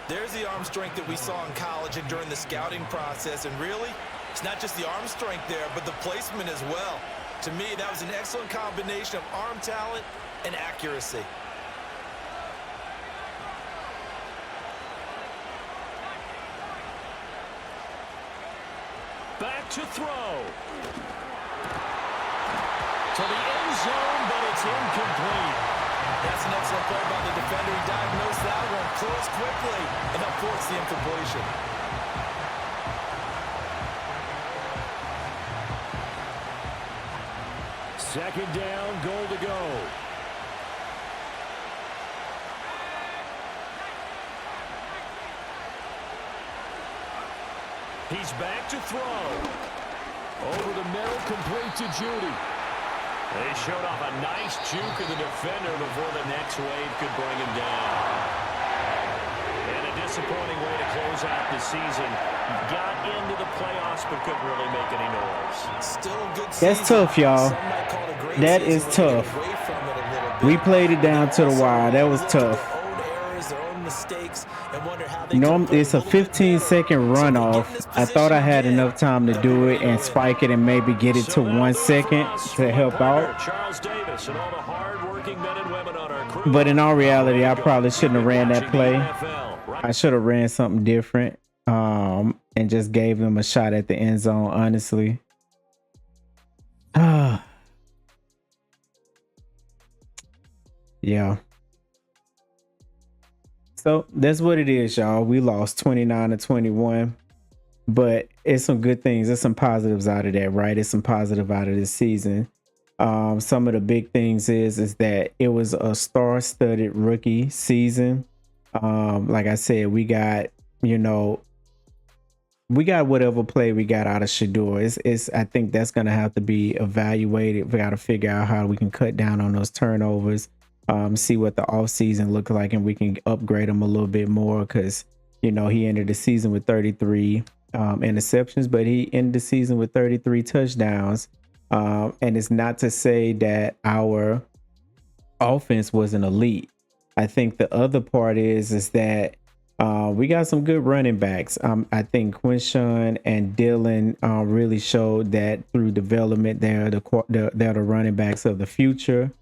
There's the arm strength that we saw in college and during the scouting process. And really, it's not just the arm strength there, but the placement as well. To me, that was an excellent combination of arm talent and accuracy. Back to throw. To the end zone, but it's incomplete. That's an excellent play by the defender. He diagnosed that one, closed quickly, and that forced the incompletion. Second down, goal to go. He's back to throw. Over the middle, complete to Judy. They showed off a nice juke of the defender before the next wave could bring him down. And a disappointing way to close out the season. Got into the playoffs but couldn't really make any noise. Still a good season. That's tough, y'all. That is tough. We played it down to the wire. That was tough. You know, it's a 15-second runoff. I thought I had enough time to do it and spike it and maybe get it to 1 second to help out. But in all reality, I probably shouldn't have ran that play. I should have ran something different and just gave them a shot at the end zone, honestly. Yeah. So that's what it is, y'all. We lost 29-21, but it's some good things. There's some positives out of that, right? It's some positive out of this season. Some of the big things is that it was a star-studded rookie season. Like I said, we got whatever play we got out of Shedeur. I think that's gonna have to be evaluated. We got to figure out how we can cut down on those turnovers. See what the offseason looked like, and we can upgrade him a little bit more because, he ended the season with 33 interceptions, but he ended the season with 33 touchdowns. And it's not to say that our offense wasn't elite. I think the other part is that we got some good running backs. I think Quinshawn and Dylan really showed that through development. They're the running backs of the future.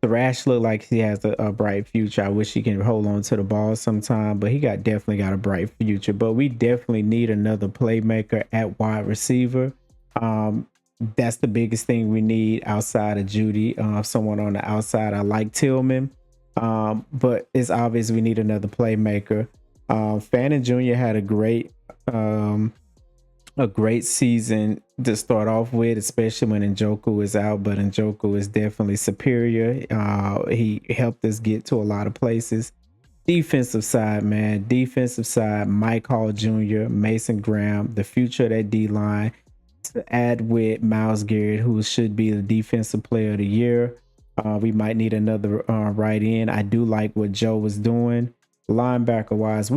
Thrash looked like he has a bright future. I wish he can hold on to the ball sometime, but he definitely got a bright future. But we definitely need another playmaker at wide receiver. That's the biggest thing we need outside of Judy. Someone on the outside. I like Tillman, but it's obvious we need another playmaker. Fannin Jr. had a great season to start off with, especially when Njoku is out, but Njoku is definitely superior. He helped us get to a lot of places. Defensive side, Mike Hall Jr., Mason Graham, the future of that D-line, to add with Myles Garrett, who should be the defensive player of the year. We might need another right end. I do like what Joe was doing. Linebacker wise,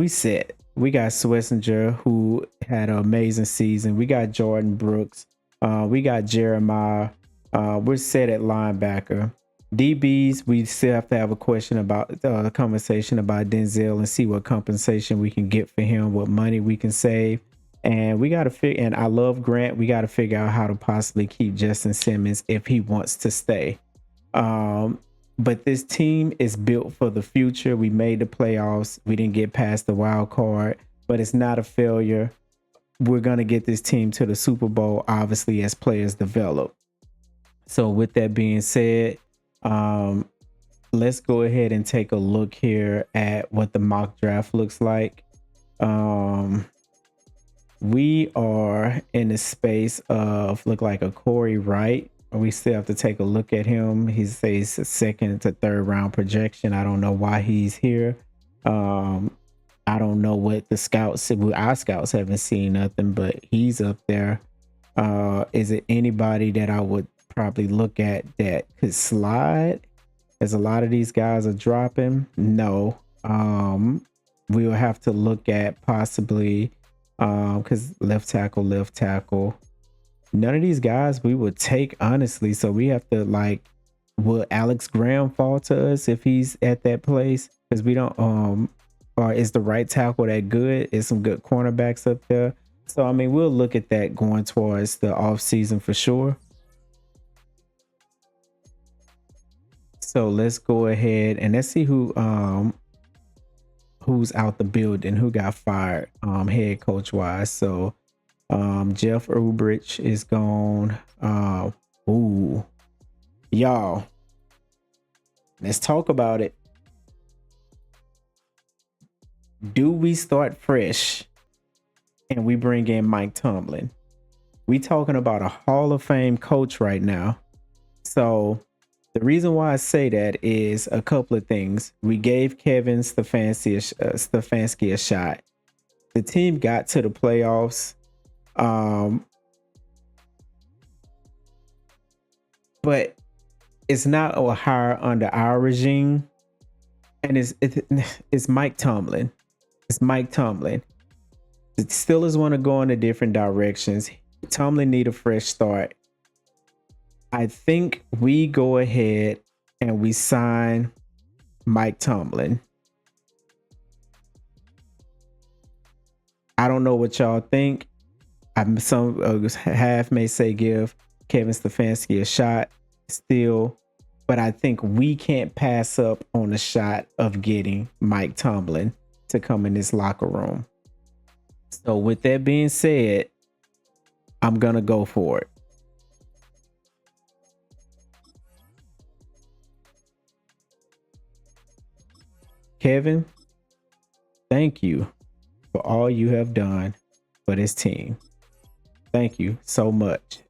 we got Schlesinger, who had an amazing season. We got Jordan Brooks. We got Jeremiah. We're set at linebacker. DBs, we still have to have a question about the conversation about Denzel and see what compensation we can get for him, what money we can save. And we got to figure, and I love Grant. We got to figure out how to possibly keep Justin Simmons if he wants to stay. But this team is built for the future. We made the playoffs. We didn't get past the wild card, but it's not a failure. We're going to get this team to the Super Bowl, obviously, as players develop. So with that being said, let's go ahead and take a look here at what the mock draft looks like. We are in the space of look like a Corey Wright. We still have to take a look at him. He says a second to third round projection. I don't know why he's here. I don't know what the scouts, our scouts haven't seen nothing, but he's up there. Is it anybody that I would probably look at that could slide, as a lot of these guys are dropping. No, we will have to look at possibly because left tackle. None of these guys we would take, honestly. So we have to, like, will Alex Graham fall to us if he's at that place? Because we don't or is the right tackle that good? Is some good cornerbacks up there? So I mean, we'll look at that going towards the off season for sure. So let's go ahead and let's see who's out the building, who got fired head coach wise. So Jeff Ulbrich is gone. Ooh, y'all, let's talk about it. Do we start fresh and we bring in Mike Tomlin? We talking about a Hall of Fame coach right now. So the reason why I say that is a couple of things. We gave Kevin Stefanski a shot. The team got to the playoffs. But it's not a hire under our regime. And it's Mike Tomlin. It's Mike Tomlin. The Steelers want to go in a different directions. Tomlin need a fresh start. I think we go ahead and we sign Mike Tomlin. I don't know what y'all think. Some half may say give Kevin Stefanski a shot still, but I think we can't pass up on a shot of getting Mike Tomlin to come in this locker room. So with that being said, I'm going to go for it. Kevin, thank you for all you have done for this team. Thank you so much.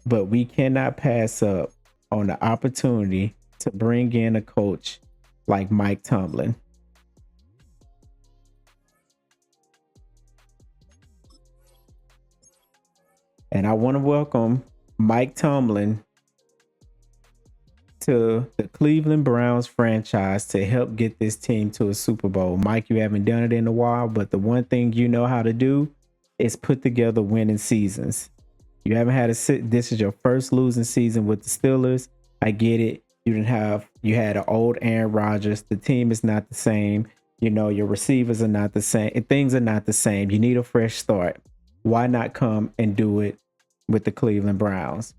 But we cannot pass up on the opportunity to bring in a coach like Mike Tomlin. And I want to welcome Mike Tomlin to the Cleveland Browns franchise to help get this team to a Super Bowl. Mike, you haven't done it in a while, but the one thing you know how to do is put together winning seasons. You haven't had this is your first losing season with the Steelers. I get it. You had an old Aaron Rodgers. The team is not the same. You know, your receivers are not the same. Things are not the same. You need a fresh start. Why not come and do it with the Cleveland Browns?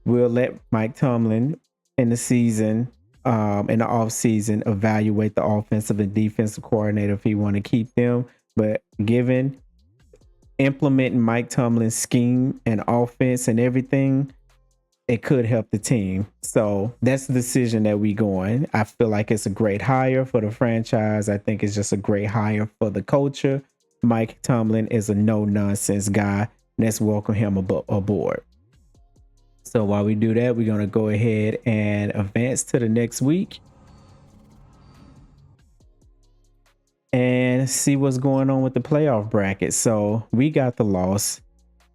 We'll let Mike Tomlin in the season, in the off season, evaluate the offensive and defensive coordinator if he want to keep them. But implementing Mike Tomlin's scheme and offense and everything, it could help the team. So that's the decision that we going. I feel like it's a great hire for the franchise. I think it's just a great hire for the culture. Mike Tomlin is a no-nonsense guy. Let's welcome him aboard. So while we do that, we're going to go ahead and advance to the next week and see what's going on with the playoff bracket. So we got the loss.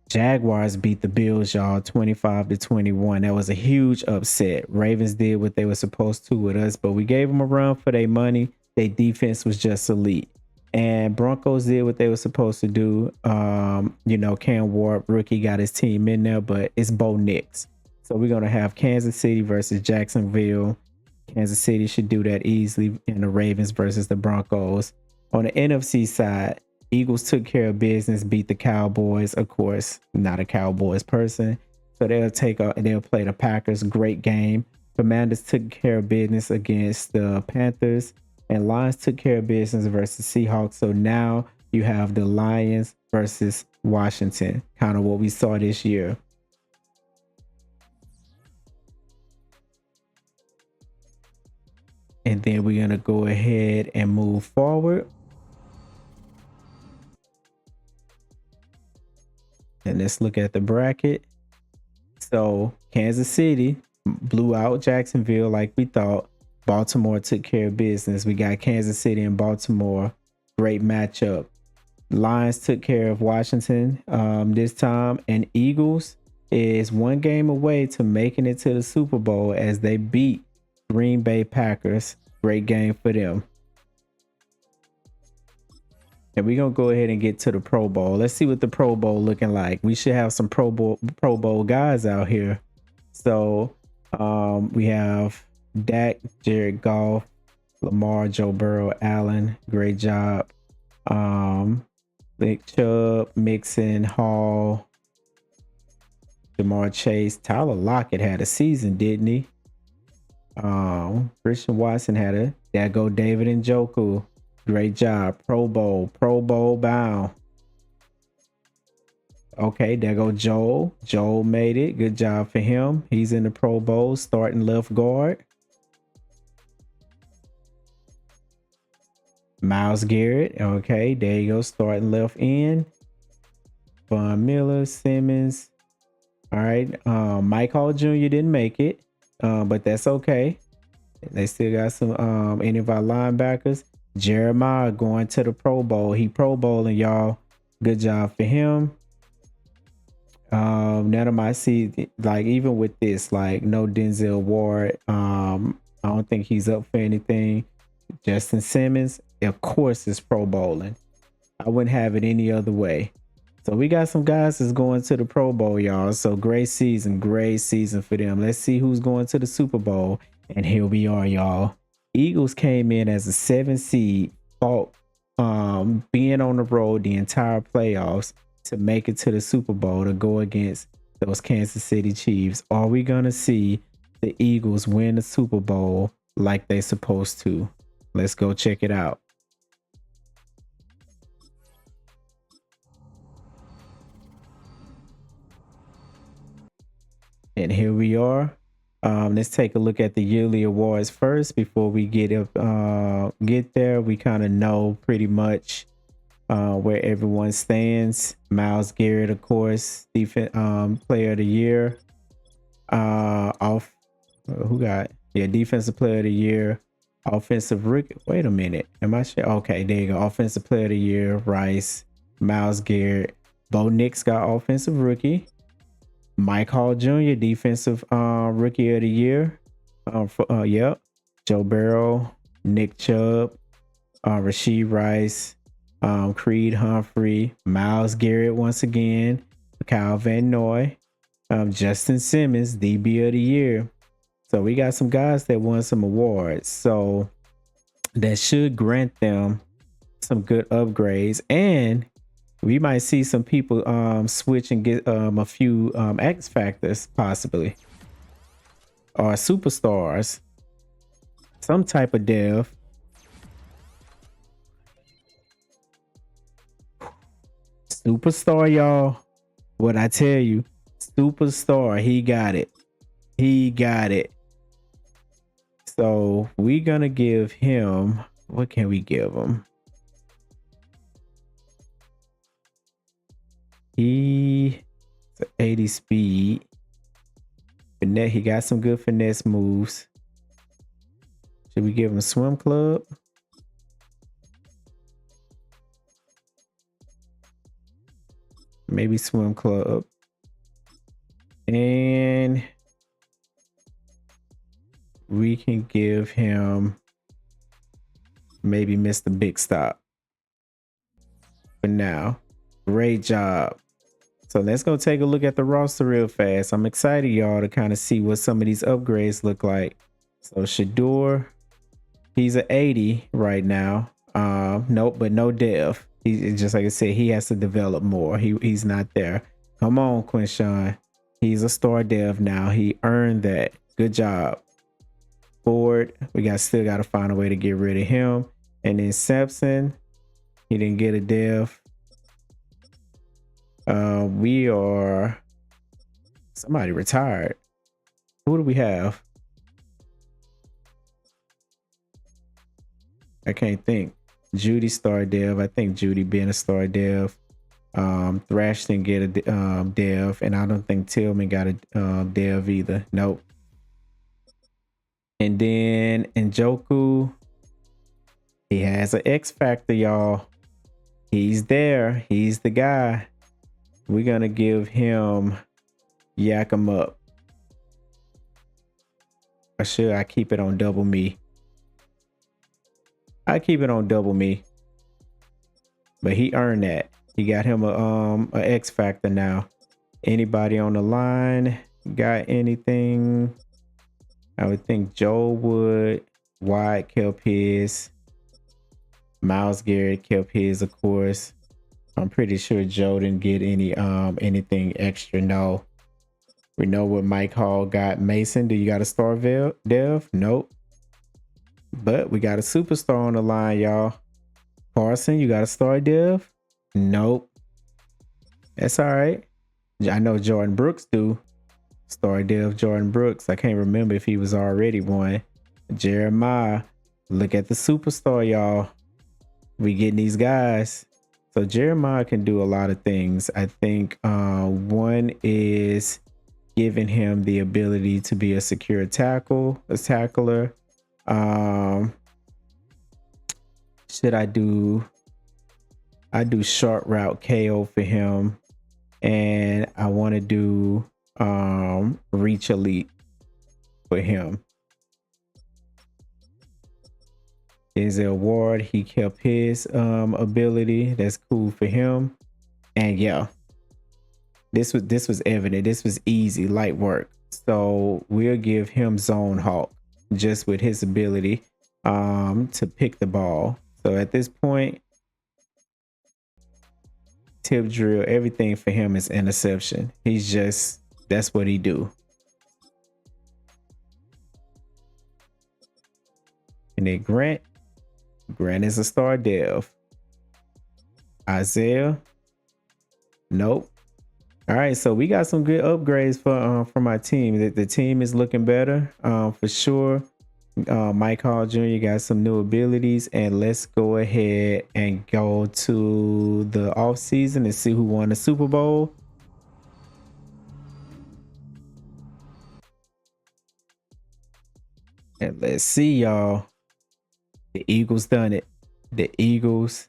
Jaguars beat the Bills, y'all, 25-21. That was a huge upset. Ravens did what they were supposed to with us, but we gave them a run for their money. Their defense was just elite. And Broncos did what they were supposed to do. Cam Ward, rookie, got his team in there, but it's Bo Nix. So we're going to have Kansas City versus Jacksonville. Kansas City should do that easily. And the Ravens versus the Broncos. On the NFC side, Eagles took care of business, beat the Cowboys. Of course, not a Cowboys person. So they'll play the Packers. Great game. Commanders took care of business against the Panthers. And Lions took care of business versus Seahawks. So now you have the Lions versus Washington, kind of what we saw this year. And then we're going to go ahead and move forward. And let's look at the bracket. So Kansas City blew out Jacksonville like we thought. Baltimore took care of business. We got Kansas City and Baltimore. Great matchup. Lions took care of Washington this time. And Eagles is one game away to making it to the Super Bowl as they beat Green Bay Packers. Great game for them. And we're going to go ahead and get to the Pro Bowl. Let's see what the Pro Bowl looking like. We should have some Pro Bowl guys out here. So we have Dak, Jared Goff, Lamar, Joe Burrow, Allen. Great job. Nick Chubb, Mixon, Hall, Jamar Chase. Tyler Lockett had a season, didn't he? Christian Watson had a. There go David Njoku. Great job. Pro Bowl bound. Okay, there go Joel. Joel made it. Good job for him. He's in the Pro Bowl, starting left guard. Myles Garrett. Okay, there you go, starting left end. Von Miller, Simmons. All right. Mike Hall Jr. didn't make it, but that's okay. They still got some any of our linebackers. Jeremiah going to the Pro Bowl. He Pro Bowling, y'all. Good job for him. None of my see, like, even with this, like, no Denzel Ward. I don't think he's up for anything. Justin Simmons, of course, is Pro Bowling. I wouldn't have it any other way. So we got some guys that's going to the Pro Bowl, y'all. So great season for them. Let's see who's going to the Super Bowl. And here we are, y'all. Eagles came in as a 7 seed, fought being on the road the entire playoffs to make it to the Super Bowl to go against those Kansas City Chiefs. Are we gonna see the Eagles win the Super Bowl like they supposed to? Let's go check it out. And here we are. Let's take a look at the yearly awards first before we get there. We kind of know pretty much where everyone stands. Myles Garrett, of course, defense player of the year. Defensive player of the year. Offensive rookie. Wait a minute. Am I sure? Okay, there you go. Offensive player of the year. Rice, Myles Garrett. Bo Nix got offensive rookie. Mike Hall Jr., defensive rookie of the year. Yep. Joe Burrow, Nick Chubb, Rashee Rice, Creed Humphrey, Myles Garrett once again, Kyle Van Noy, Justin Simmons, DB of the year. So we got some guys that won some awards. So that should grant them some good upgrades, and we might see some people switch and get a few X factors possibly, or superstars, some type of dev. Superstar, y'all. What I tell you, superstar. He got it. So we're gonna give him. What can we give him? He 80 speed. Finesse, he got some good finesse moves. Should we give him swim club? Maybe swim club. And we can give him maybe Mr. Big Stop for now. Great job. So let's go take a look at the roster real fast. I'm excited, y'all, to kind of see what some of these upgrades look like. So Shador, he's an 80 right now. Nope, but no dev. He's just like I said, he has to develop more. He's not there. Come on, Quinshawn. He's a star dev now. He earned that. Good job. Ford, still got to find a way to get rid of him. And then Sampson, he didn't get a dev. Somebody retired. Who do we have? I can't think. Judy star dev. I think Judy being a star dev. Thrash didn't get a dev, and I don't think Tillman got a dev either. Nope. And then Njoku, he has an X factor, y'all. He's there. He's the guy. We're gonna give him yak them up. Or should I keep it on double me? I keep it on double me. But he earned that. He got him a X factor now. Anybody on the line got anything? I would think Joe would. Wyatt kept his. Myles Garrett kept his, of course. I'm pretty sure Joe didn't get any anything extra. No. We know what Mike Hall got. Mason, do you got a star dev? Nope. But we got a superstar on the line, y'all. Carson, you got a star dev? Nope. That's all right. I know Jordan Brooks do. Star dev Jordan Brooks. I can't remember if he was already one. Jeremiah, look at the superstar, y'all. We getting these guys. So Jeremiah can do a lot of things. I think one is giving him the ability to be a secure tackler. Should I do short route KO for him, and I want to do reach elite for him. Is an award. He kept his ability. That's cool for him. And yeah, this was evident. This was easy, light work. So we'll give him Zone Hawk just with his ability to pick the ball. So at this point, tip drill, everything for him is interception. He's just, that's what he do. And then Grant is a star dev. Isaiah, nope. All right, so we got some good upgrades for my team. The team is looking better for sure. Mike Hall Jr. got some new abilities, and let's go ahead and go to the off season and see who won the Super Bowl. And let's see, y'all. The Eagles done it. The Eagles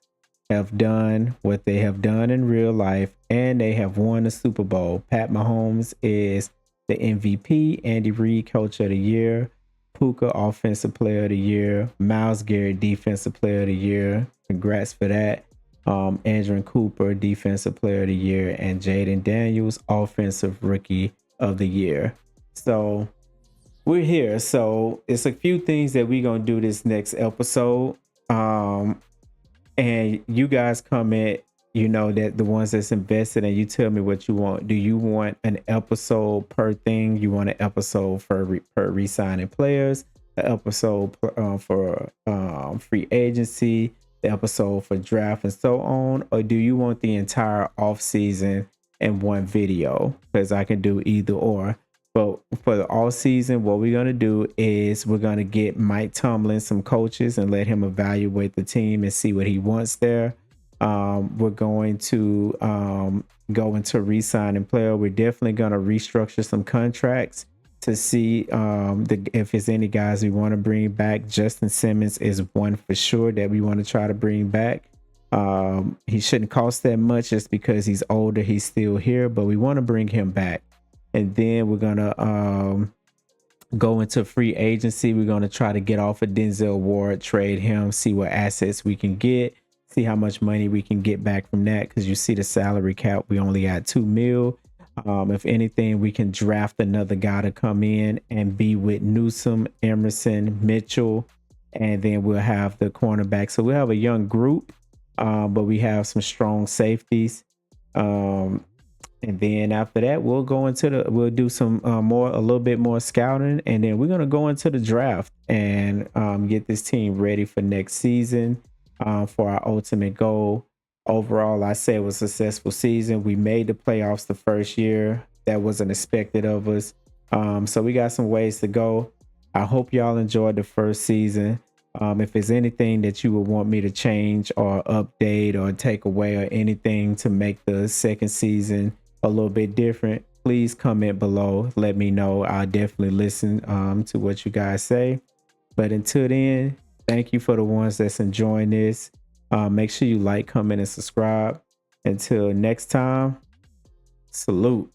have done what they have done in real life, and they have won the Super Bowl. Pat Mahomes is the MVP. Andy Reid, Coach of the Year. Puka, Offensive Player of the Year. Myles Garrett, Defensive Player of the Year. Congrats for that. Andrew Cooper, Defensive Player of the Year. And Jaden Daniels, Offensive Rookie of the Year. So we're here. So it's a few things that we're going to do this next episode. And you guys comment, you know, that the ones that's invested, and you tell me what you want. Do you want an episode per thing? You want an episode per re-signing players, an episode for free agency, the episode for draft and so on? Or do you want the entire off season in one video? Because I can do either or. But for the all season, what we're going to do is we're going to get Mike Tomlin some coaches and let him evaluate the team and see what he wants there. We're going to go into re-signing player. We're definitely going to restructure some contracts to see if there's any guys we want to bring back. Justin Simmons is one for sure that we want to try to bring back. He shouldn't cost that much just because he's older. He's still here, but we want to bring him back. And then we're going to go into free agency. We're going to try to get off of Denzel Ward, trade him, see what assets we can get, see how much money we can get back from that. Because you see the salary cap, we only got $2 million. If anything, we can draft another guy to come in and be with Newsome, Emerson, Mitchell, and then we'll have the cornerback. So we'll have a young group, but we have some strong safeties. And then after that, we'll do some a little bit more scouting, and then we're going to go into the draft and get this team ready for next season for our ultimate goal. Overall, I say it was a successful season. We made the playoffs the first year. That wasn't expected of us. So we got some ways to go. I hope y'all enjoyed the first season. If there's anything that you would want me to change or update or take away or anything to make the second season a little bit different, please comment below. Let me know. I'll definitely listen to what you guys say. But until then, thank you for the ones that's enjoying this. Make sure you like, comment, and subscribe. Until next time, salute.